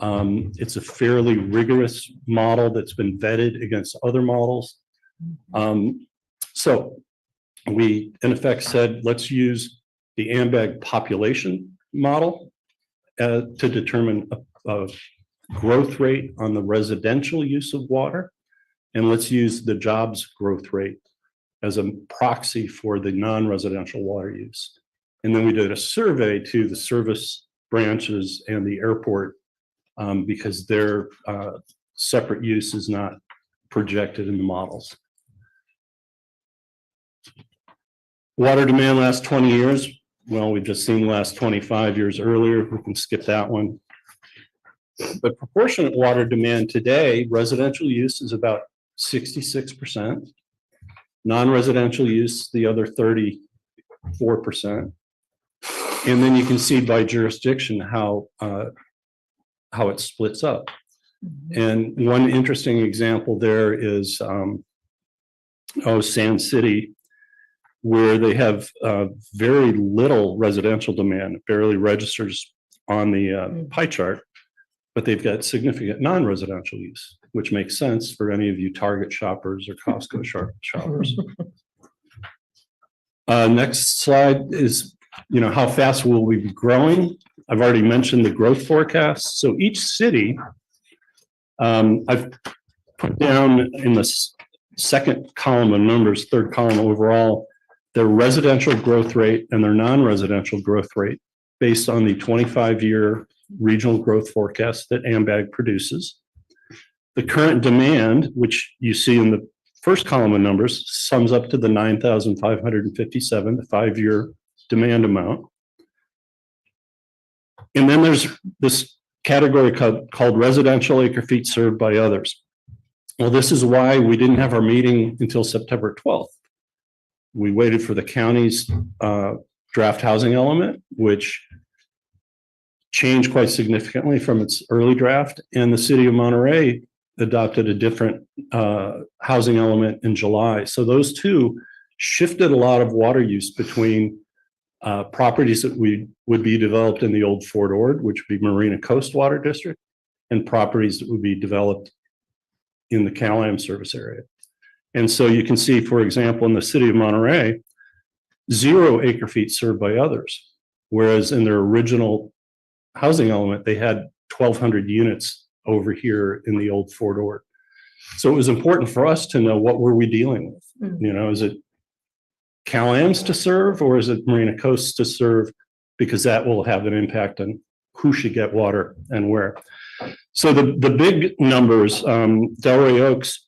It's a fairly rigorous model that's been vetted against other models. So we, in effect, said, let's use the AMBAG population model to determine a growth rate on the residential use of water. And let's use the jobs growth rate as a proxy for the non-residential water use. And then we did a survey to the service branches and the airport because their separate use is not projected in the models. Water demand last 20 years. Well, we've just seen the last 25 years earlier. We can skip that one. But proportionate water demand today, residential use is about 66%. Non-residential use, the other 34%. And then you can see by jurisdiction how it splits up. And one interesting example there is Sand City, where they have very little residential demand. It barely registers on the pie chart, but they've got significant non-residential use, which makes sense for any of you Target shoppers or Costco shoppers. Next slide is, how fast will we be growing? I've already mentioned the growth forecast. So each city, I've put down in the second column of numbers, third column overall, their residential growth rate and their non-residential growth rate based on the 25-year regional growth forecast that AMBAG produces. The current demand, which you see in the first column of numbers, sums up to the 9,557, the 5-year demand amount. And then there's this category called residential acre feet served by others. Well, this is why we didn't have our meeting until September 12th. We waited for the county's draft housing element, which changed quite significantly from its early draft, and the city of Monterey adopted a different housing element in July. So those two shifted a lot of water use between properties that would be developed in the old Fort Ord, which would be Marina Coast Water District, and properties that would be developed in the Cal-Am service area. And so you can see, for example, in the city of Monterey, 0 acre feet served by others, whereas in their original housing element, they had 1,200 units over here in the old Fort Ord. So it was important for us to know what were we dealing with. Is it Cal-Am's to serve, or is it Marina Coast to serve? Because that will have an impact on who should get water and where. So the big numbers, Delray Oaks,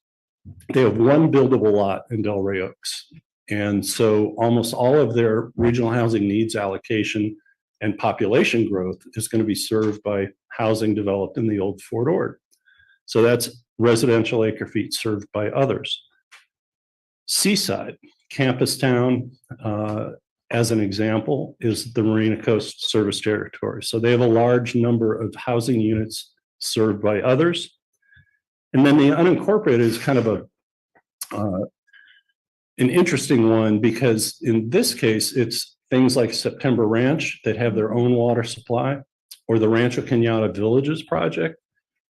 they have 1 buildable lot in Delray Oaks. And so almost all of their regional housing needs allocation and population growth is going to be served by housing developed in the old Fort Ord. So that's residential acre feet served by others. Seaside, Campus Town, as an example, is the Marina Coast service territory. So they have a large number of housing units served by others. And then the unincorporated is kind of an interesting one, because in this case, it's things like September Ranch that have their own water supply, or the Rancho Cañada Villages project,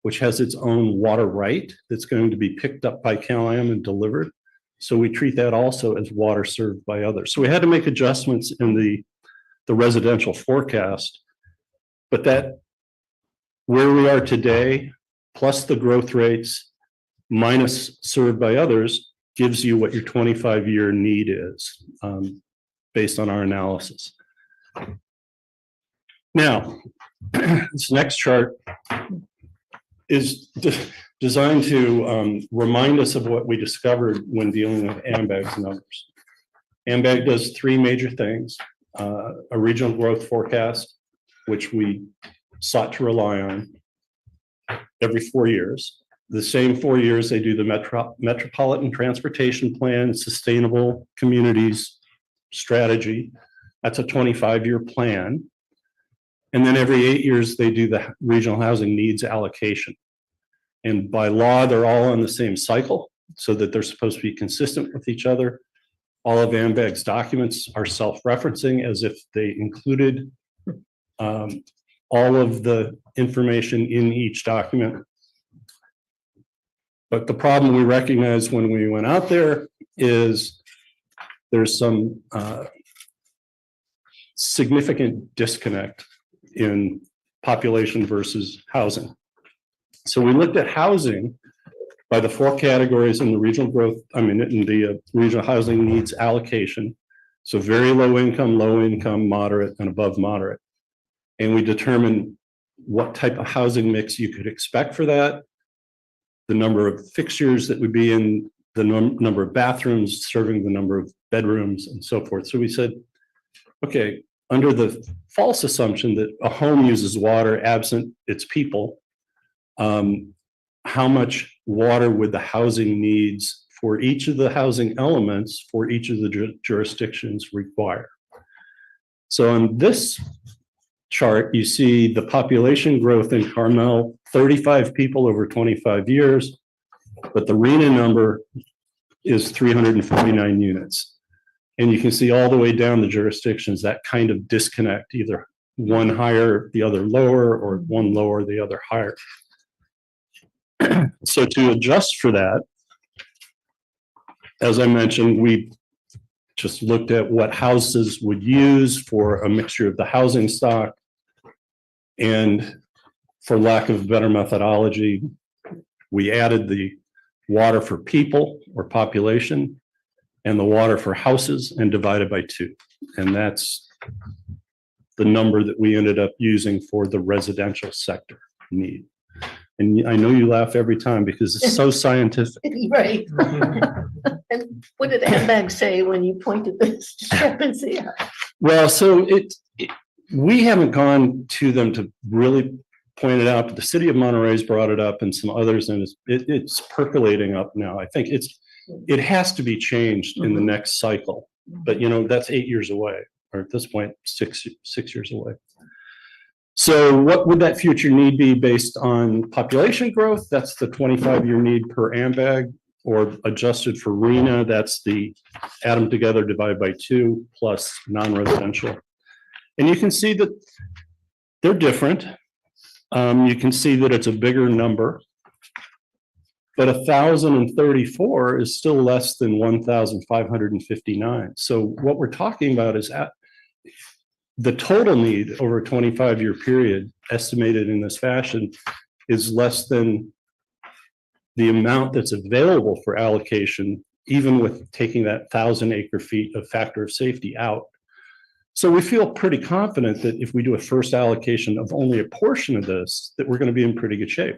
which has its own water right that's going to be picked up by Cal-Am and delivered. So we treat that also as water served by others. So we had to make adjustments in the residential forecast, but that where we are today, plus the growth rates minus served by others, gives you what your 25-year need is based on our analysis. Now, this next chart is designed to remind us of what we discovered when dealing with AMBAG's numbers. AMBAG does 3 major things: a regional growth forecast, which we sought to rely on every 4 years. The same 4 years, they do the Metropolitan Transportation Plan, Sustainable Communities Strategy. That's a 25-year plan. And then every 8 years, they do the regional housing needs allocation. And by law, they're all on the same cycle so that they're supposed to be consistent with each other. All of AMBAG's documents are self-referencing as if they included all of the information in each document. But the problem we recognized when we went out there is there's some significant disconnect in population versus housing. So we looked at housing by the 4 categories in the regional growth, in the regional housing needs allocation. So very low income, moderate, and above moderate. And we determined what type of housing mix you could expect for that, the number of fixtures that would be in the number of bathrooms, serving the number of bedrooms, and so forth. So we said, okay, under the false assumption that a home uses water absent its people, how much water would the housing needs for each of the housing elements for each of the jurisdictions require? So on this chart, you see the population growth in Carmel, 35 people over 25 years, but the RENA number is 349 units. And you can see all the way down the jurisdictions, that kind of disconnect, either one higher, the other lower, or one lower, the other higher. So to adjust for that, as I mentioned, we just looked at what houses would use for a mixture of the housing stock. And for lack of a better methodology, we added the water for people or population and the water for houses and divided by 2. And that's the number that we ended up using for the residential sector need. And I know you laugh every time because it's so scientific. Right. And what did AMBAG say when you pointed this discrepancy out? Well, so we haven't gone to them to really point it out, but the city of Monterey's brought it up and some others, and it's percolating up now. I think it has to be changed in the next cycle, but that's 8 years away, or at this point, six years away. So what would that future need be based on population growth? That's the 25-year need per AMBAG, or adjusted for RENA, that's the add them together, divide by 2 plus non-residential. And you can see that they're different. You can see that it's a bigger number, but 1,034 is still less than 1,559. So what we're talking about is the total need over a 25-year period, estimated in this fashion, is less than the amount that's available for allocation, even with taking that 1,000 acre feet of factor of safety out. So we feel pretty confident that if we do a first allocation of only a portion of this, that we're going to be in pretty good shape.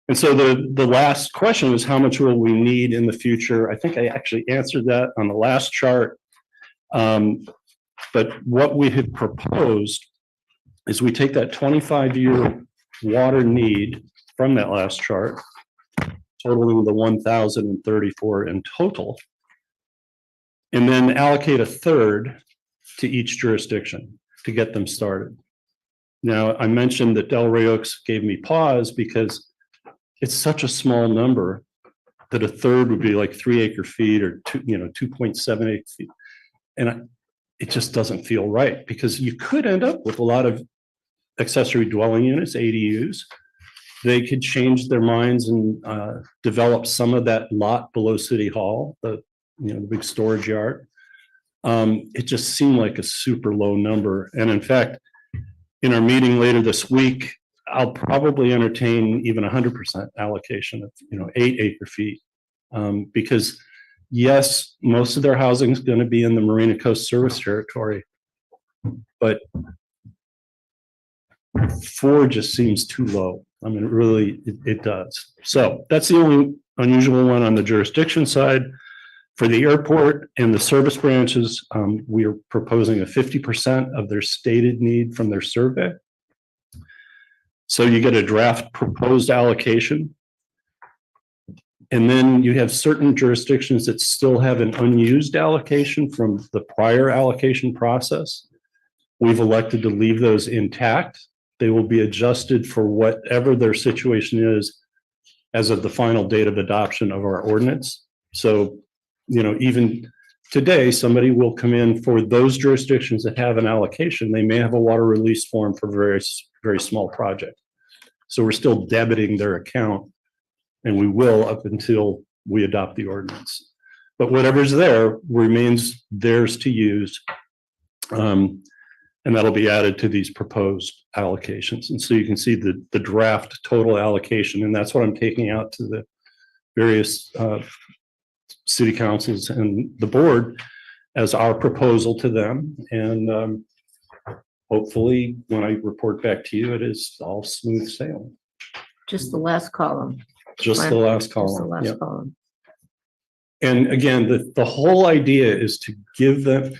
And so the last question is, how much will we need in the future? I think I actually answered that on the last chart. But what we had proposed is we take that 25-year water need from that last chart, totaling the 1,034 in total, and then allocate a third to each jurisdiction to get them started. Now, I mentioned that Del Rey Oaks gave me pause because it's such a small number that a third would be like 3 acre feet or 2.78 feet. And it just doesn't feel right, because you could end up with a lot of accessory dwelling units, ADUs. They could change their minds and develop some of that lot below City Hall, the big storage yard. It just seemed like a super low number. And in fact, in our meeting later this week, I'll probably entertain even 100% allocation of 8 acre feet, because yes, most of their housing is going to be in the Marina Coast Service Territory, but 4 just seems too low. I mean, really, it does. So that's the only unusual one on the jurisdiction side. For the airport and the service branches, we are proposing a 50% of their stated need from their survey. So you get a draft proposed allocation. And then you have certain jurisdictions that still have an unused allocation from the prior allocation process. We've elected to leave those intact. They will be adjusted for whatever their situation is as of the final date of adoption of our ordinance. So, even today, somebody will come in for those jurisdictions that have an allocation. They may have a water release form for very, very small project. So we're still debiting their account, and we will up until we adopt the ordinance. But whatever's there remains theirs to use. And that'll be added to these proposed allocations. And so you can see the draft total allocation, and that's what I'm taking out to the various city councils and the board as our proposal to them. And hopefully, when I report back to you, it is all smooth sailing. Just the last column. Just the last column. Just the last Yep. column. And again, the whole idea is to give them,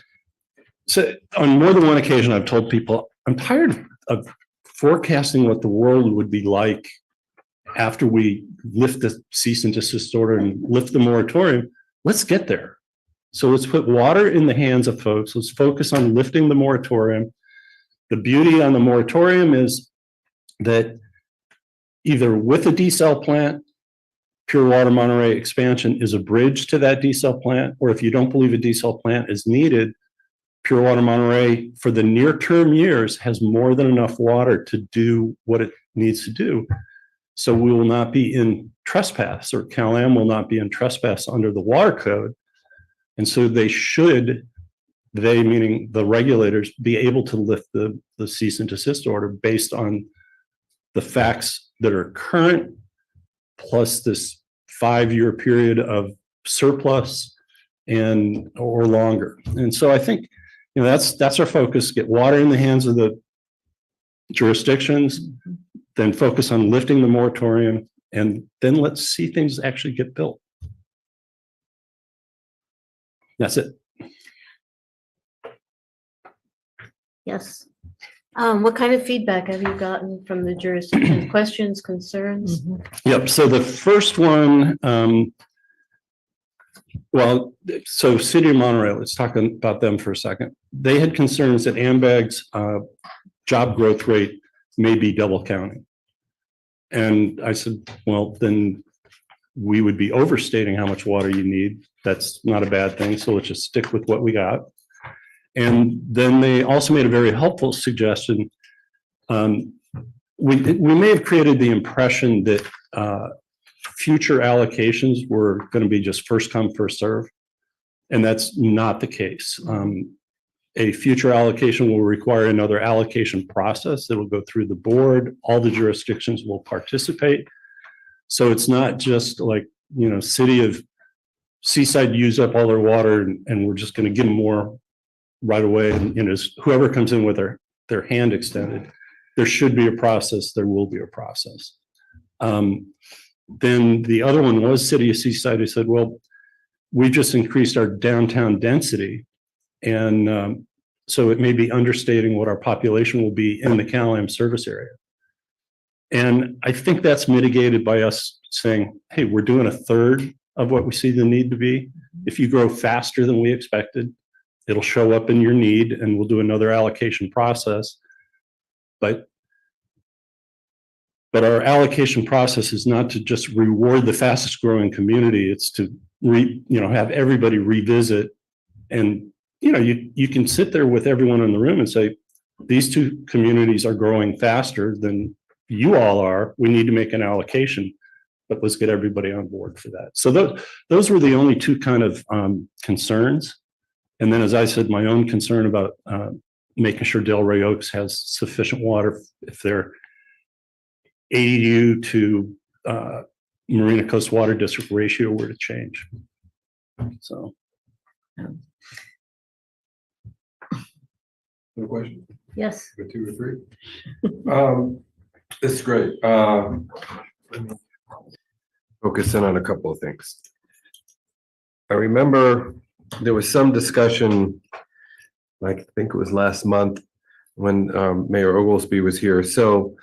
so on more than one occasion, I've told people, I'm tired of forecasting what the world would be like after we lift the cease and desist order and lift the moratorium. Let's get there. So let's put water in the hands of folks. Let's focus on lifting the moratorium. The beauty on the moratorium is that either with a desal plant, Pure Water Monterey expansion is a bridge to that desal plant, or if you don't believe a desal plant is needed, Pure Water Monterey for the near term years has more than enough water to do what it needs to do. So we will not be in trespass, or Cal-Am will not be in trespass under the water code. And so they meaning the regulators, be able to lift the cease and desist order based on the facts that are current, plus this 5-year period of surplus or longer. And so I think, that's our focus, get water in the hands of the jurisdictions, then focus on lifting the moratorium, and then let's see things actually get built. That's it. Yes. What kind of feedback have you gotten from the jurisdiction? Questions, concerns? Yep. So the first one, so City of Monterey, let's talk about them for a second. They had concerns that AMBAG's job growth rate may be double counting. And I said, well, then we would be overstating how much water you need. That's not a bad thing. So let's just stick with what we got. And then they also made a very helpful suggestion. We may have created the impression that future allocations were going to be just first come, first serve. And that's not the case. A future allocation will require another allocation process that will go through the board. All the jurisdictions will participate. So it's not just like, city of Seaside use up all their water and we're just going to give them more right away. And, whoever comes in with their hand extended, there should be a process. There will be a process. Then the other one was City of Seaside, who said, well, we just increased our downtown density. And so it may be understating what our population will be in the Cal-Am service area. And I think that's mitigated by us saying, hey, we're doing 1/3 of what we see the need to be. If you grow faster than we expected, it'll show up in your need and we'll do another allocation process. But our allocation process is not to just reward the fastest growing community. It's to have everybody revisit. And you can sit there with everyone in the room and say, these two communities are growing faster than you all are. We need to make an allocation, but let's get everybody on board for that. So those were the only two kind of concerns. And then, as I said, my own concern about making sure Delray Oaks has sufficient water if their ADU to Marina Coast Water District ratio were to change. So. No question? Yes. For 2 or 3? This is great. Focus in on a couple of things. I remember there was some discussion, I think it was last month, when Mayor Oglesby was here. So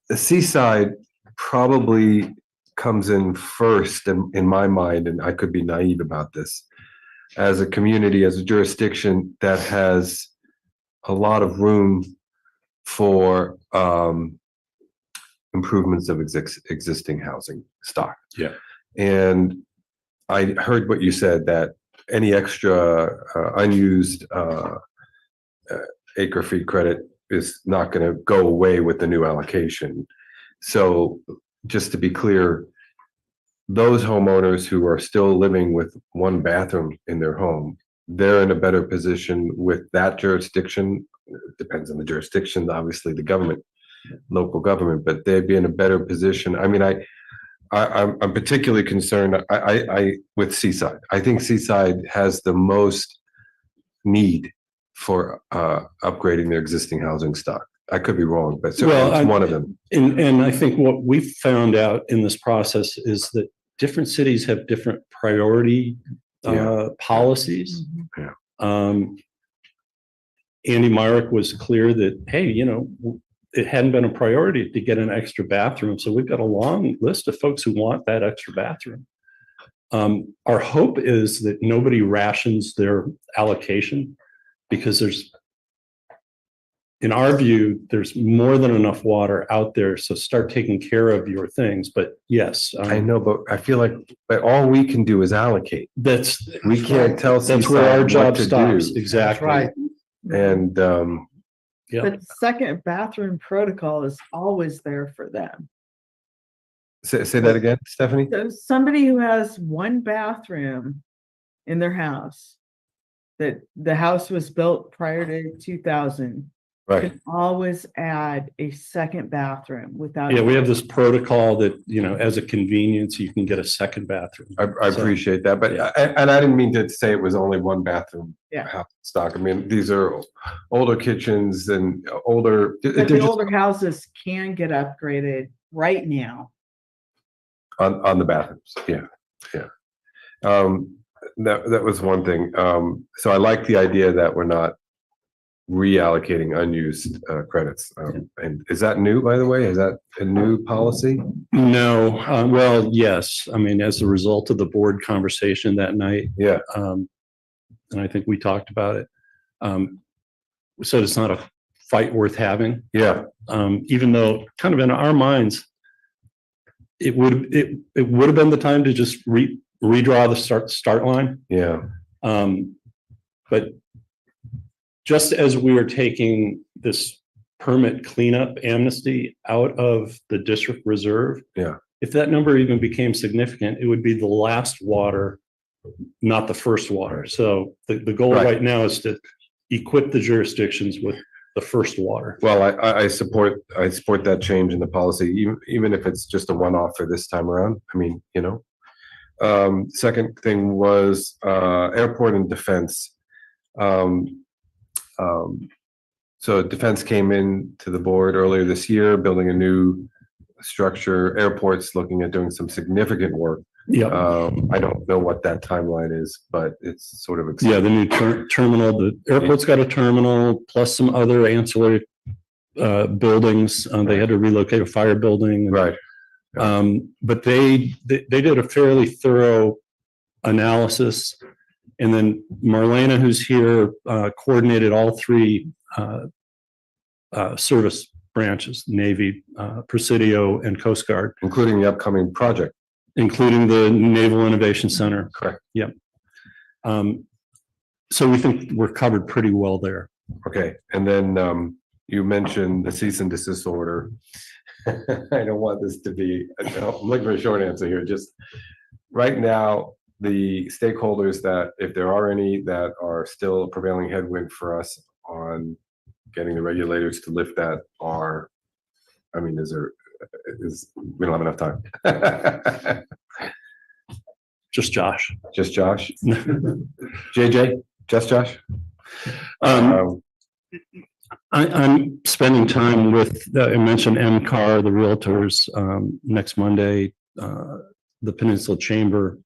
the Seaside probably comes in first in my mind, and I could be naive about this, as a community, as a jurisdiction that has a lot of room for improvements of existing housing stock. Yeah. And I heard what you said, that any extra unused acre feet credit is not going to go away with the new allocation. So just to be clear, those homeowners who are still living with one bathroom in their home, they're in a better position with that jurisdiction. It depends on the jurisdiction, obviously the government, local government, but they'd be in a better position. I mean, I'm particularly concerned with Seaside. I think Seaside has the most need for upgrading their existing housing stock. I could be wrong, but certainly it's one of them. And I think what we found out in this process is that different cities have different priority policies. Yeah. Andy Myrick was clear that, hey, you know, it hadn't been a priority to get an extra bathroom. So we've got a long list of folks who want that extra bathroom. Our hope is that nobody rations their allocation, because in our view, there's more than enough water out there. So start taking care of your things. But yes, I know, but I feel like, but all we can do is allocate. We can't tell. That's where our Seaside job what to stops. do. Exactly. Right. And Yeah. But second bathroom protocol is always there for them. say that again, Stephanie. So somebody who has one bathroom in their house, that the house was built prior to 2000, Right. can always add a second bathroom without. Yeah, we have this protocol that, you know, as a convenience, you can get a second bathroom. I appreciate that, but and I didn't mean to say it was only one bathroom. Yeah. Stock. I mean, these are older kitchens and older. But the older houses can get upgraded right now. On the bathrooms. Yeah. That was one thing. So I like the idea that we're not reallocating unused credits. And is that new, by the way? Is that a new policy? No, well, yes. I mean, as a result of the board conversation that night. Yeah. And I think we talked about it. So it's not a fight worth having. Yeah. Even though kind of in our minds, it would have been the time to just redraw the start line. Yeah. But just as we are taking this permit cleanup amnesty out of the district reserve, yeah, if that number even became significant, it would be the last water, not the first water. So the goal right now is to equip the jurisdictions with the first water. Well, I support that change in the policy, even if it's just a one-off for this time around. I mean, you know. Second thing was airport and defense. So defense came in to the board earlier this year, building a new structure. Airport's looking at doing some significant work. Yeah. I don't know what that timeline is, but it's sort of the new terminal. The airport's got a terminal plus some other ancillary buildings. They had to relocate a fire building. Right. But they did a fairly thorough analysis. And then Marlena, who's here, coordinated all three service branches, Navy, Presidio, and Coast Guard. Including the upcoming project. Including the Naval Innovation Center. Correct. Yep. So we think we're covered pretty well there. Okay. And then you mentioned the cease and desist order. I don't want this to be, I'm looking for a short answer here. Just right now, the stakeholders that, if there are any that are still a prevailing headwind for us on getting the regulators to lift that are, I mean, we don't have enough time. Just Josh. Just Josh? JJ? Just Josh? I'm spending time with, I mentioned MCAR, the realtors, next Monday, the Peninsula Chamber.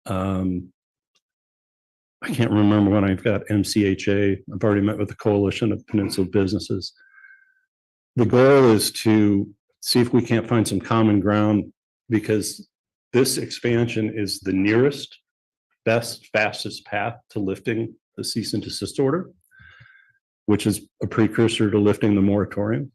I can't remember when I've got MCHA. I've already met with the Coalition of Peninsula Businesses. The goal is to see if we can't find some common ground, because this expansion is the nearest, best, fastest path to lifting the cease and desist order. which is a precursor to lifting the moratorium.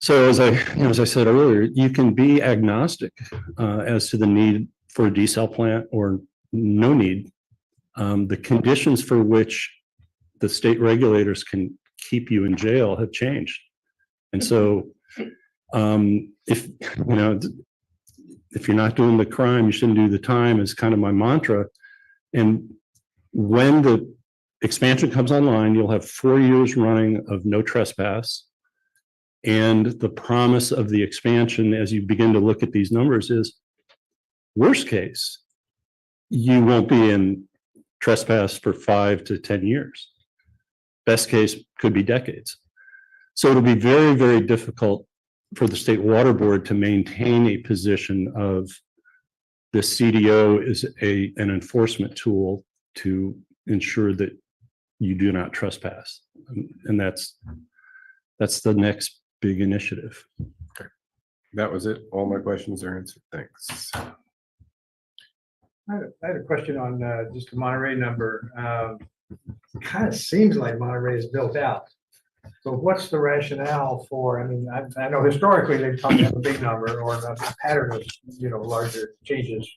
So as I said earlier, you can be agnostic as to the need for a desal plant or no need. The conditions for which the state regulators can keep you in jail have changed. And so if you're not doing the crime, you shouldn't do the time is kind of my mantra. And when the expansion comes online, you'll have 4 years running of no trespass. And the promise of the expansion, as you begin to look at these numbers, is worst case, you won't be in trespass for 5 to 10 years. Best case could be decades. So it'll be very, very difficult for the State Water Board to maintain a position of the CDO is an enforcement tool to ensure that you do not trespass. And that's the next big initiative. That was it. All my questions are answered. Thanks. I had a question on just the Monterey number. Kind of seems like Monterey is built out. So what's the rationale for, I mean, I know historically they've talked about a big number or a pattern of, larger changes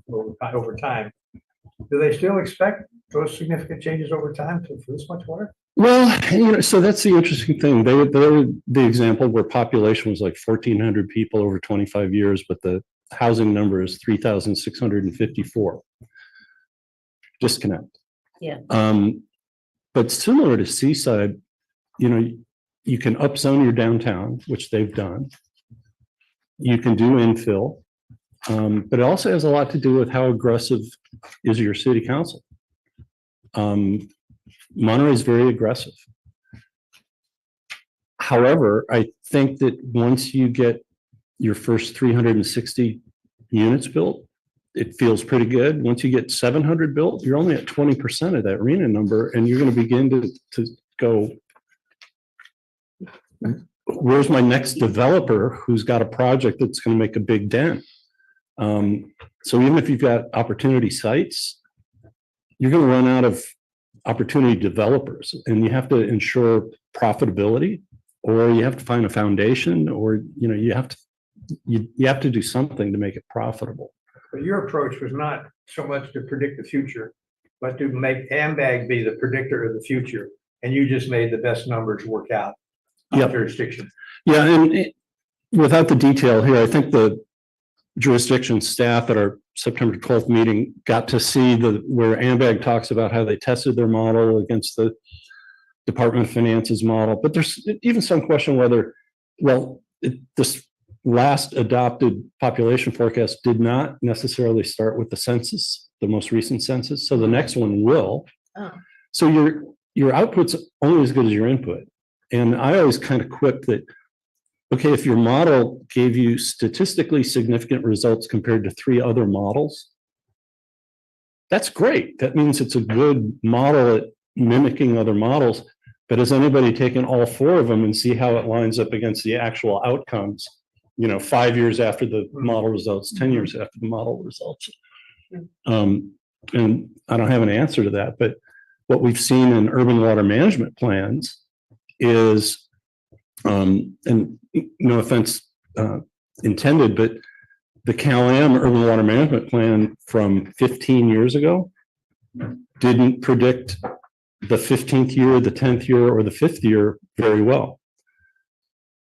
over time. Do they still expect those significant changes over time for this much water? Well, so that's the interesting thing. They were the example where population was like 1,400 people over 25 years, but the housing number is 3,654. Disconnect. Yeah. But similar to Seaside, you can upzone your downtown, which they've done. You can do infill, but it also has a lot to do with how aggressive is your city council. Monterey is very aggressive. However, I think that once you get your first 360 units built, it feels pretty good. Once you get 700 built, you're only at 20% of that RENA number, and you're going to begin to go, where's my next developer who's got a project that's going to make a big dent? So even if you've got opportunity sites, you're going to run out of opportunity developers, and you have to ensure profitability, or you have to find a foundation, or you have to do something to make it profitable. But your approach was not so much to predict the future, but to make AMBAG be the predictor of the future, and you just made the best numbers work out on jurisdiction. Yeah, and without the detail here, I think the jurisdiction staff at our September 12th meeting got to see where AMBAG talks about how they tested their model against the Department of Finance's model. But there's even some question whether, this last adopted population forecast did not necessarily start with the census, the most recent census. So the next one will. Oh. So your output's only as good as your input. And I always kind of quip that, okay, if your model gave you statistically significant results compared to 3 other models, that's great. That means it's a good model at mimicking other models. But has anybody taken all 4 of them and see how it lines up against the actual outcomes, 5 years after the model results, 10 years after the model results? And I don't have an answer to that, but what we've seen in urban water management plans is, and no offense intended, but the Cal-Am urban water management plan from 15 years ago didn't predict the 15th year, the 10th year, or the 5th year very well.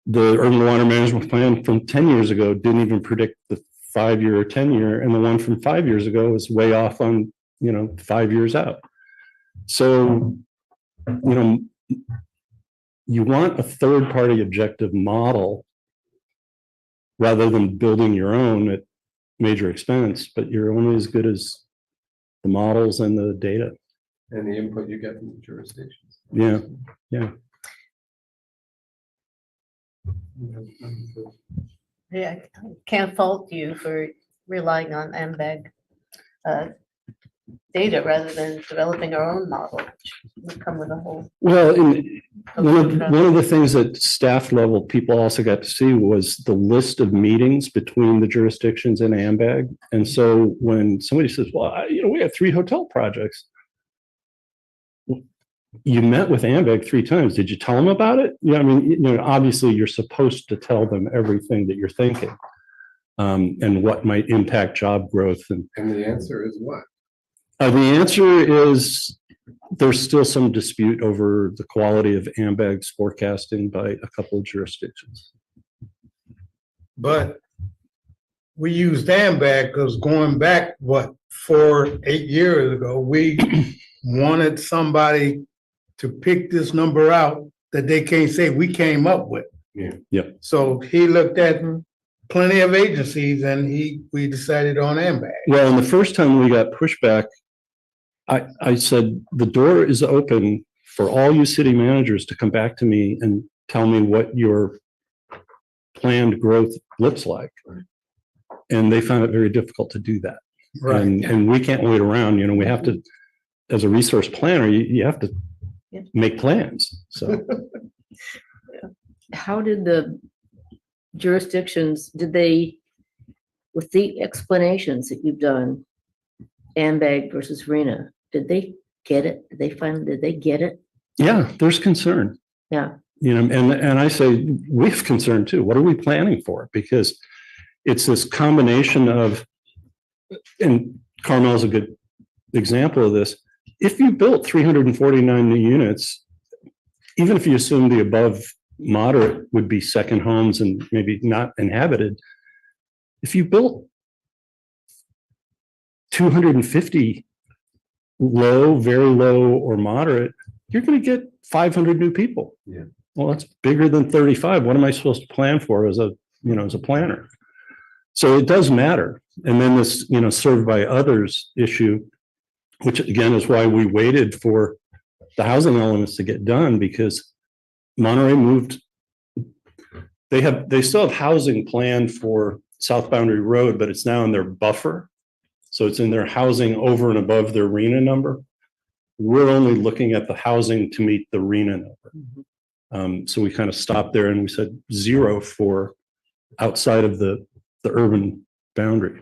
The urban water management plan from 10 years ago didn't even predict the 5-year or 10-year, and the one from 5 years ago is way off on 5 years out. So you want a third-party objective model rather than building your own at major expense, but you're only as good as the models and the data. And the input you get from the jurisdictions. Yeah. Yeah, I can't fault you for relying on AMBAG data rather than developing our own model, which would come with a whole. Well, one of the things that staff level people also got to see was the list of meetings between the jurisdictions and AMBAG. And so when somebody says, well, we have 3 hotel projects. you met with AMBAG 3 times. Did you tell them about it? Yeah, I mean, obviously you're supposed to tell them everything that you're thinking, and what might impact job growth. And the answer is what? the answer is there's still some dispute over the quality of AMBAG's forecasting by a couple of jurisdictions. But we used AMBAG because going back, 4-8 years ago, we wanted somebody to pick this number out that they can't say we came up with. Yeah. So he looked at plenty of agencies and we decided on AMBAG. Well, and the first time we got pushback, I said, the door is open for all you city managers to come back to me and tell me what your planned growth looks like. And they found it very difficult to do that. Right. And we can't wait around, we have to, as a resource planner, you have to make plans. So How did the jurisdictions, with the explanations that you've done, AMBAG versus RENA, did they get it? Did they get it? yeah, there's concern. Yeah. And I say, we have concern too. What are we planning for? Because it's this combination of, and Carmel's a good example of this. If you built 349 new units, even if you assume the above moderate would be second homes and maybe not inhabited, if you built 250 low, very low, or moderate, you're going to get 500 new people. Yeah. Well, that's bigger than 35. What am I supposed to plan for as a planner? So it does matter. And then this, served by others issue, which again is why we waited for the housing elements to get done, because Monterey moved. They still have housing planned for South Boundary Road, but it's now in their buffer. So it's in their housing over and above their RENA number. We're only looking at the housing to meet the RENA number. So we kind of stopped there and we said 0 for outside of the urban boundary.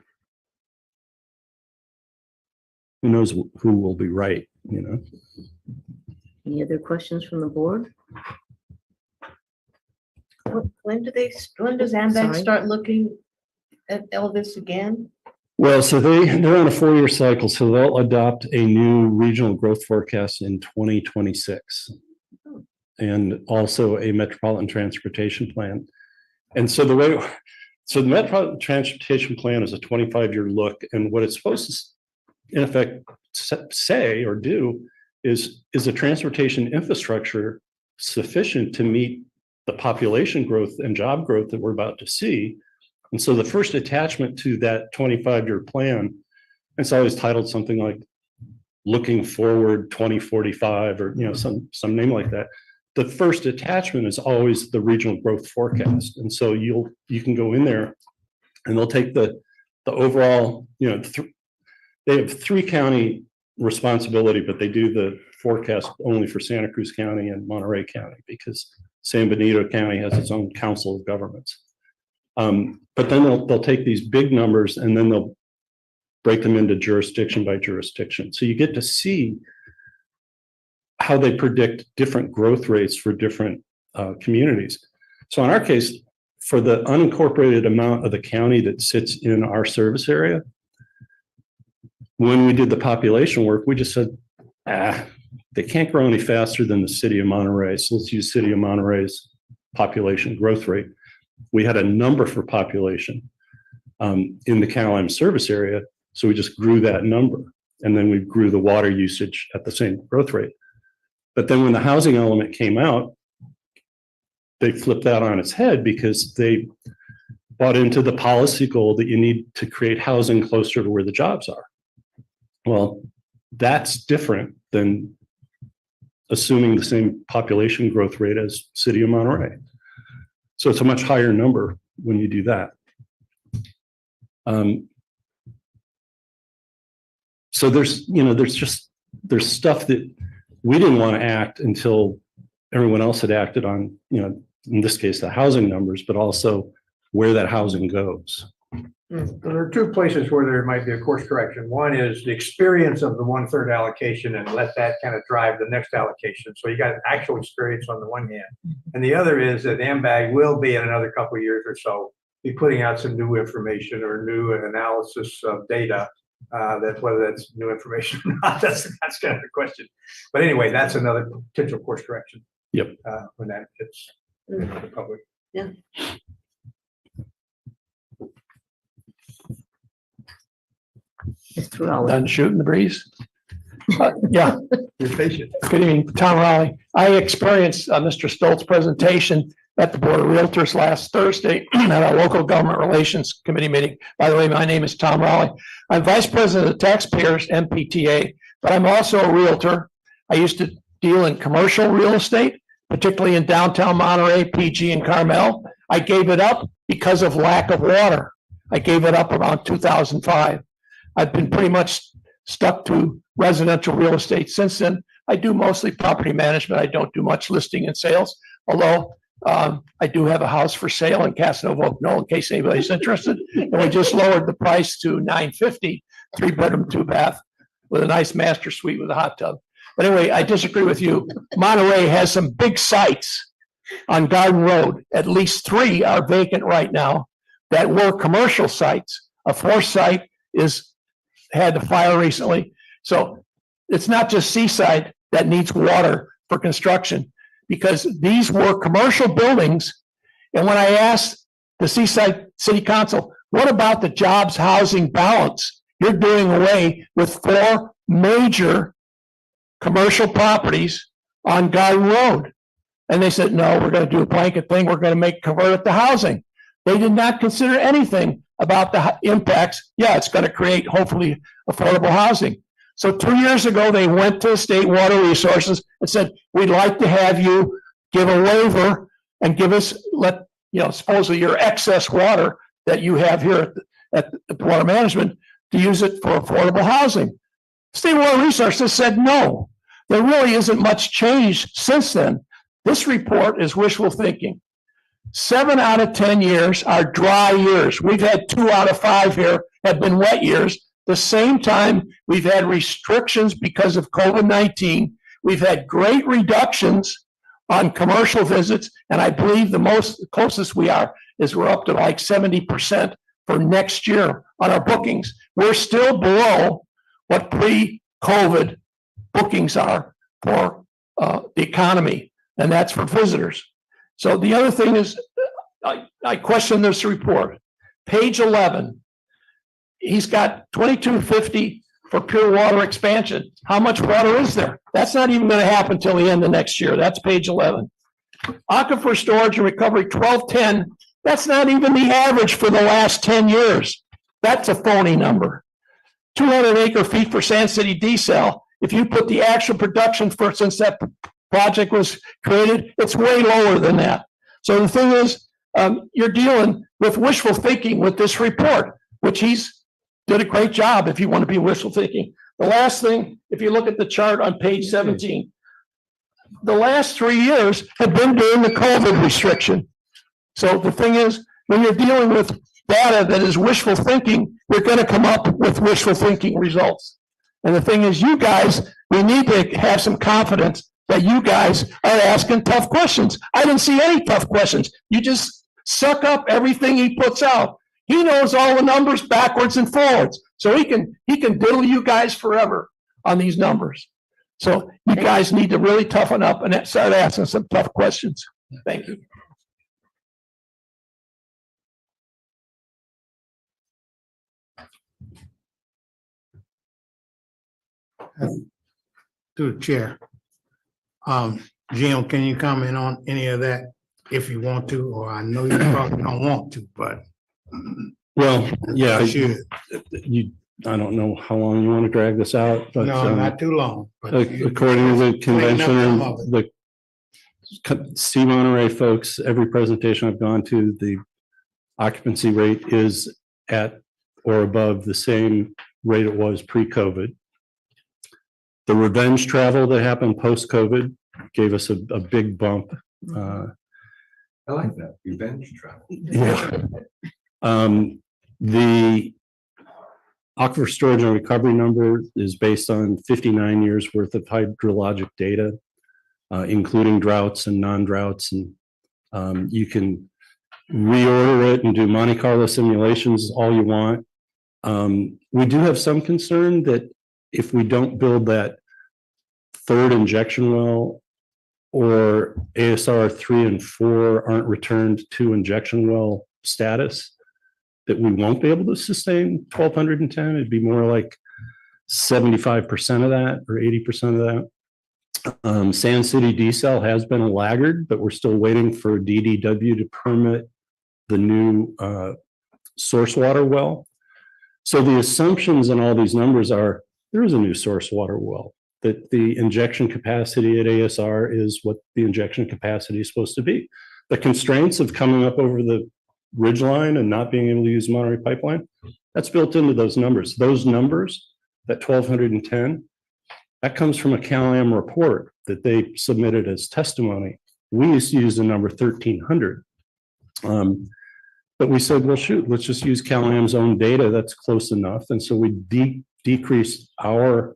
Who knows who will be right, Any other questions from the board? When does AMBAG Sorry? start looking at all this again? Well, so they're on a 4-year cycle, so they'll adopt a new regional growth forecast in 2026. And also a metropolitan transportation plan. And so the metropolitan transportation plan is a 25-year look, and what it's supposed to, in effect, say or do is the transportation infrastructure sufficient to meet the population growth and job growth that we're about to see? And so the first attachment to that 25-year plan, it's always titled something like Looking Forward 2045 or some name like that. The first attachment is always the regional growth forecast. And so you can go in there and they'll take the overall, they have 3 county responsibility, but they do the forecast only for Santa Cruz County and Monterey County because San Benito County has its own council of governments. But then they'll take these big numbers and then they'll break them into jurisdiction by jurisdiction. So you get to see how they predict different growth rates for different communities. So in our case, for the unincorporated amount of the county that sits in our service area, when we did the population work, we just said, they can't grow any faster than the city of Monterey. So let's use city of Monterey's population growth rate. We had a number for population in the Caroline service area. So we just grew that number. And then we grew the water usage at the same growth rate. But then when the housing element came out, they flipped that on its head because they bought into the policy goal that you need to create housing closer to where the jobs are. Well, that's different than assuming the same population growth rate as city of Monterey. So it's a much higher number when you do that. So there's stuff that we didn't want to act until everyone else had acted on, in this case, the housing numbers, but also where that housing goes. There are two places where there might be a course correction. One is the experience of the 1/3 allocation and let that kind of drive the next allocation. So you got actual experience on the one hand. And the other is that AMBAG will be in another couple of years or so, be putting out some new information or new analysis of data. That whether that's new information or not, that's kind of the question. But anyway, that's another potential course correction. Yep. When that hits the public. Yeah. Done shooting the breeze. Yeah, You're patient. good evening, Tom Raleigh. I experienced Mr. Stoltz's presentation at the Board of Realtors last Thursday at our local government relations committee meeting. By the way, my name is Tom Raleigh. I'm Vice President of Taxpayers MPTA, but I'm also a realtor. I used to deal in commercial real estate, particularly in downtown Monterey, PG, and Carmel. I gave it up because of lack of water. I gave it up around 2005. I've been pretty much stuck to residential real estate since then. I do mostly property management. I don't do much listing and sales, although I do have a house for sale in Casanova, Oak Knoll, in case anybody's interested. And we just lowered the price to $950, 3-bedroom, 2-bath with a nice master suite with a hot tub. But anyway, I disagree with you. Monterey has some big sites on Garden Road. At least 3 are vacant right now that were commercial sites. A 4th site had the fire recently. So it's not just Seaside that needs water for construction, because these were commercial buildings. And when I asked the Seaside City Council, what about the jobs housing balance? You're doing away with 4 major commercial properties on Garden Road. And they said, no, we're going to do a blanket thing. We're going to convert it to housing. They did not consider anything about the impacts. Yeah, it's going to create hopefully affordable housing. So 2 years ago, they went to State Water Resources and said, we'd like to have you give a waiver and give us, supposedly your excess water that you have here at the Water Management to use it for affordable housing. State Water Resources said no. There really isn't much change since then. This report is wishful thinking. 7 out of 10 years are dry years. We've had 2 out of 5 here have been wet years. The same time we've had restrictions because of COVID-19. We've had great reductions on commercial visits. And I believe the closest we are is we're up to like 70% for next year on our bookings. We're still below what pre-COVID bookings are for the economy. And that's for visitors. So the other thing is, I question this report. Page 11, he's got 2250 for pure water expansion. How much water is there? That's not even going to happen till the end of next year. That's page 11. Aquifer storage and recovery 1210. That's not even the average for the last 10 years. That's a phony number. 200 acre feet for Sand City desal. If you put the actual production for since that project was created, it's way lower than that. So the thing is, you're dealing with wishful thinking with this report, which he's did a great job if you want to be wishful thinking. The last thing, if you look at the chart on page 17, the last 3 years have been during the COVID restriction. So the thing is, when you're dealing with data that is wishful thinking, you're going to come up with wishful thinking results. And the thing is, you guys, we need to have some confidence that you guys are asking tough questions. I didn't see any tough questions. You just suck up everything he puts out. He knows all the numbers backwards and forwards. So he can diddle you guys forever on these numbers. So you guys need to really toughen up and start asking some tough questions. Thank you. To the chair. Jim, can you comment on any of that if you want to, or I know you probably don't want to, but. Well, yeah, I should. I don't know how long you want to drag this out, but. No, not too long. But According to the clean up convention, some of it. the C Monterey folks, every presentation I've gone to, the occupancy rate is at or above the same rate it was pre-COVID. The revenge travel that happened post-COVID gave us a big bump. I like that, revenge travel. Yeah. The aquifer storage and recovery number is based on 59 years worth of hydrologic data, including droughts and non-droughts. And you can reorder it and do Monte Carlo simulations all you want. We do have some concern that if we don't build that third injection well, or ASR 3 and 4 aren't returned to injection well status, that we won't be able to sustain 1,210. It'd be more like 75% of that or 80% of that. Sand City desal has been a laggard, but we're still waiting for DDW to permit the new source water well. So the assumptions in all these numbers are there is a new source water well, that the injection capacity at ASR is what the injection capacity is supposed to be. The constraints of coming up over the ridgeline and not being able to use Monterey pipeline, that's built into those numbers. Those numbers, that 1,210, that comes from a CalAm report that they submitted as testimony. We used to use the number 1,300. But we said, well, shoot, let's just use CalAm's own data. That's close enough. And so we decreased our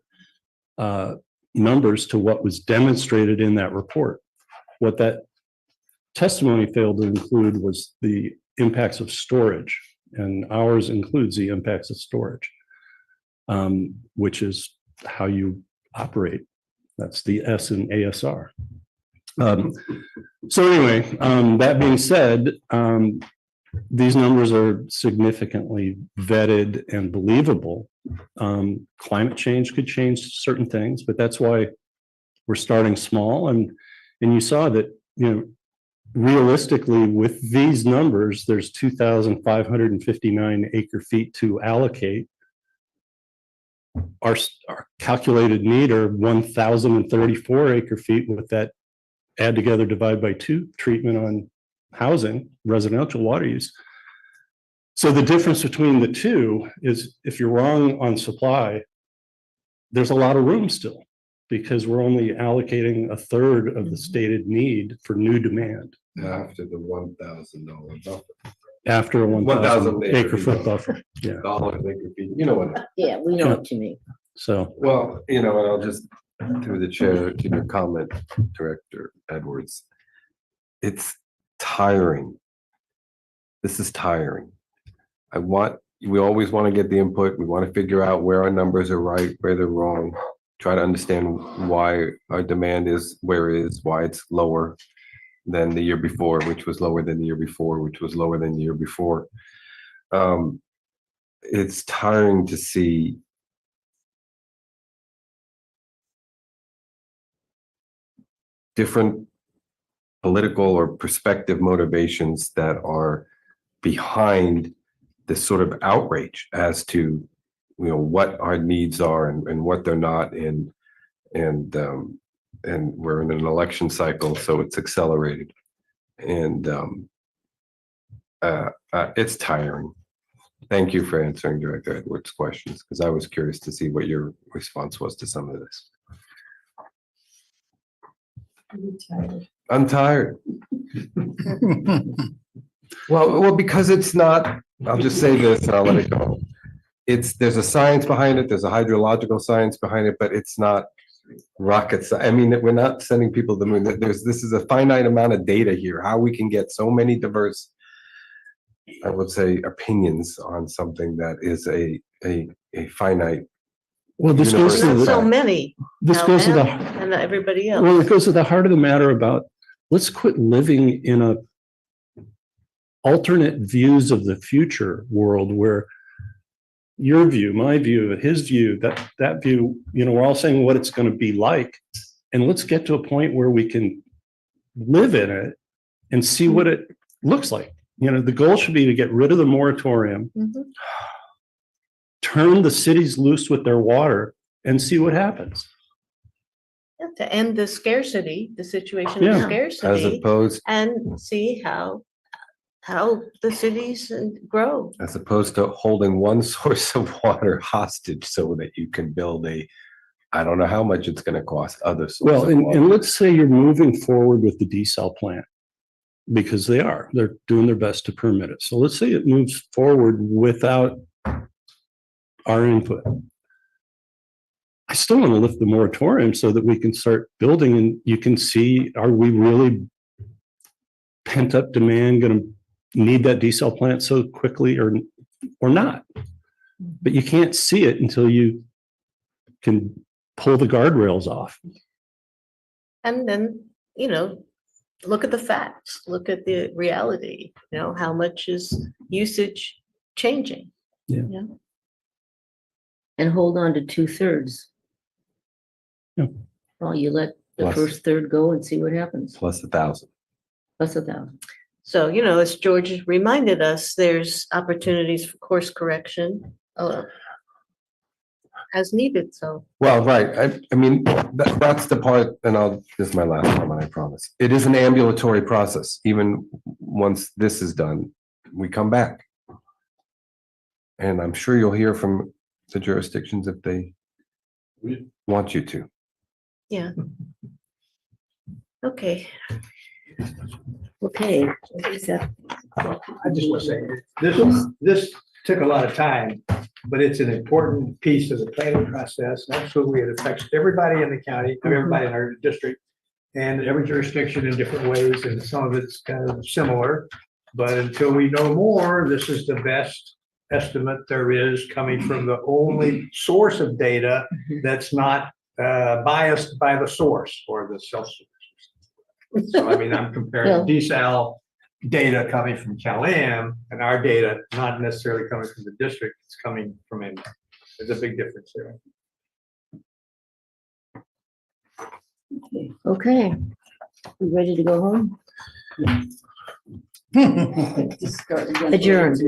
numbers to what was demonstrated in that report. What that testimony failed to include was the impacts of storage, and ours includes the impacts of storage, which is how you operate. That's the S in ASR. So anyway, that being said, these numbers are significantly vetted and believable. Climate change could change certain things, but that's why we're starting small. And you saw that, realistically with these numbers, there's 2,559 acre feet to allocate. Our calculated need are 1,034 acre feet with that add together, divide by 2 treatment on housing, residential water use. So the difference between the two is if you're wrong on supply, there's a lot of room still because we're only allocating a third of the stated need for new demand. After the $1,000 buffer. After a 1,000 1,000 acre foot buffer. Yeah. Dollars acre feet, you know what? Yeah, we know what you mean. So, Well, and I'll just, through the chair, to your comment, Director Edwards, it's tiring. This is tiring. We always want to get the input. We want to figure out where our numbers are right, where they're wrong, try to understand why our demand is where it is, why it's lower than the year before, which was lower than the year before, which was lower than the year before. It's tiring to see different political or perspective motivations that are behind this sort of outrage as to what our needs are and what they're not, and we're in an election cycle, so it's accelerated, and it's tiring. Thank you for answering Director Edwards' questions, because I was curious to see what your response was to some of this. I'm tired. Well, because it's not, I'll just say this and I'll let it go. There's a science behind it, there's a hydrological science behind it, but it's not rocket science. I mean, we're not sending people to the moon. This is a finite amount of data here. How we can get so many diverse, I would say, opinions on something that is a finite. well, this goes to Not so the, many. this goes to the, And everybody else. well, it goes to the heart of the matter about let's quit living in a alternate views of the future world where your view, my view, his view, that view, we're all saying what it's going to be like. And let's get to a point where we can live in it and see what it looks like. The goal should be to get rid of the moratorium, turn the cities loose with their water and see what happens. Yeah, to end the scarcity, the situation Yeah. of As scarcity, opposed and see how the cities grow. as opposed to holding one source of water hostage so that you can build I don't know how much it's going to cost other sources. Well, and let's say you're moving forward with the desal plant because they're doing their best to permit it. So let's say it moves forward without our input. I still want to lift the moratorium so that we can start building and you can see, are we really pent up demand going to need that desal plant so quickly or not? But you can't see it until you can pull the guardrails off. And then, look at the facts, look at the reality, how much is usage changing? Yeah. And hold on to 2/3. Yeah. Well, you let the Plus. first third go and see what happens. Plus 1,000. Plus 1,000. So, as George reminded us, there's opportunities for course correction as needed, so. Well, right. I mean, that's the part, and this is my last comment, I promise. It is an ambulatory process. Even once this is done, we come back. And I'm sure you'll hear from the jurisdictions if they want you to. Yeah. Okay. Okay. I just want to say, this took a lot of time, but it's an important piece of the planning process. Absolutely, it affects everybody in the county, everybody in our district, and every jurisdiction in different ways, and some of it's kind of similar. But until we know more, this is the best estimate there is, coming from the only source of data that's not biased by the source or the self-source. So, I mean, I'm comparing desal data coming from Cal-Am and our data not necessarily coming from the district, it's coming from in. There's a big difference there. Okay. We ready to go home? Adjourned.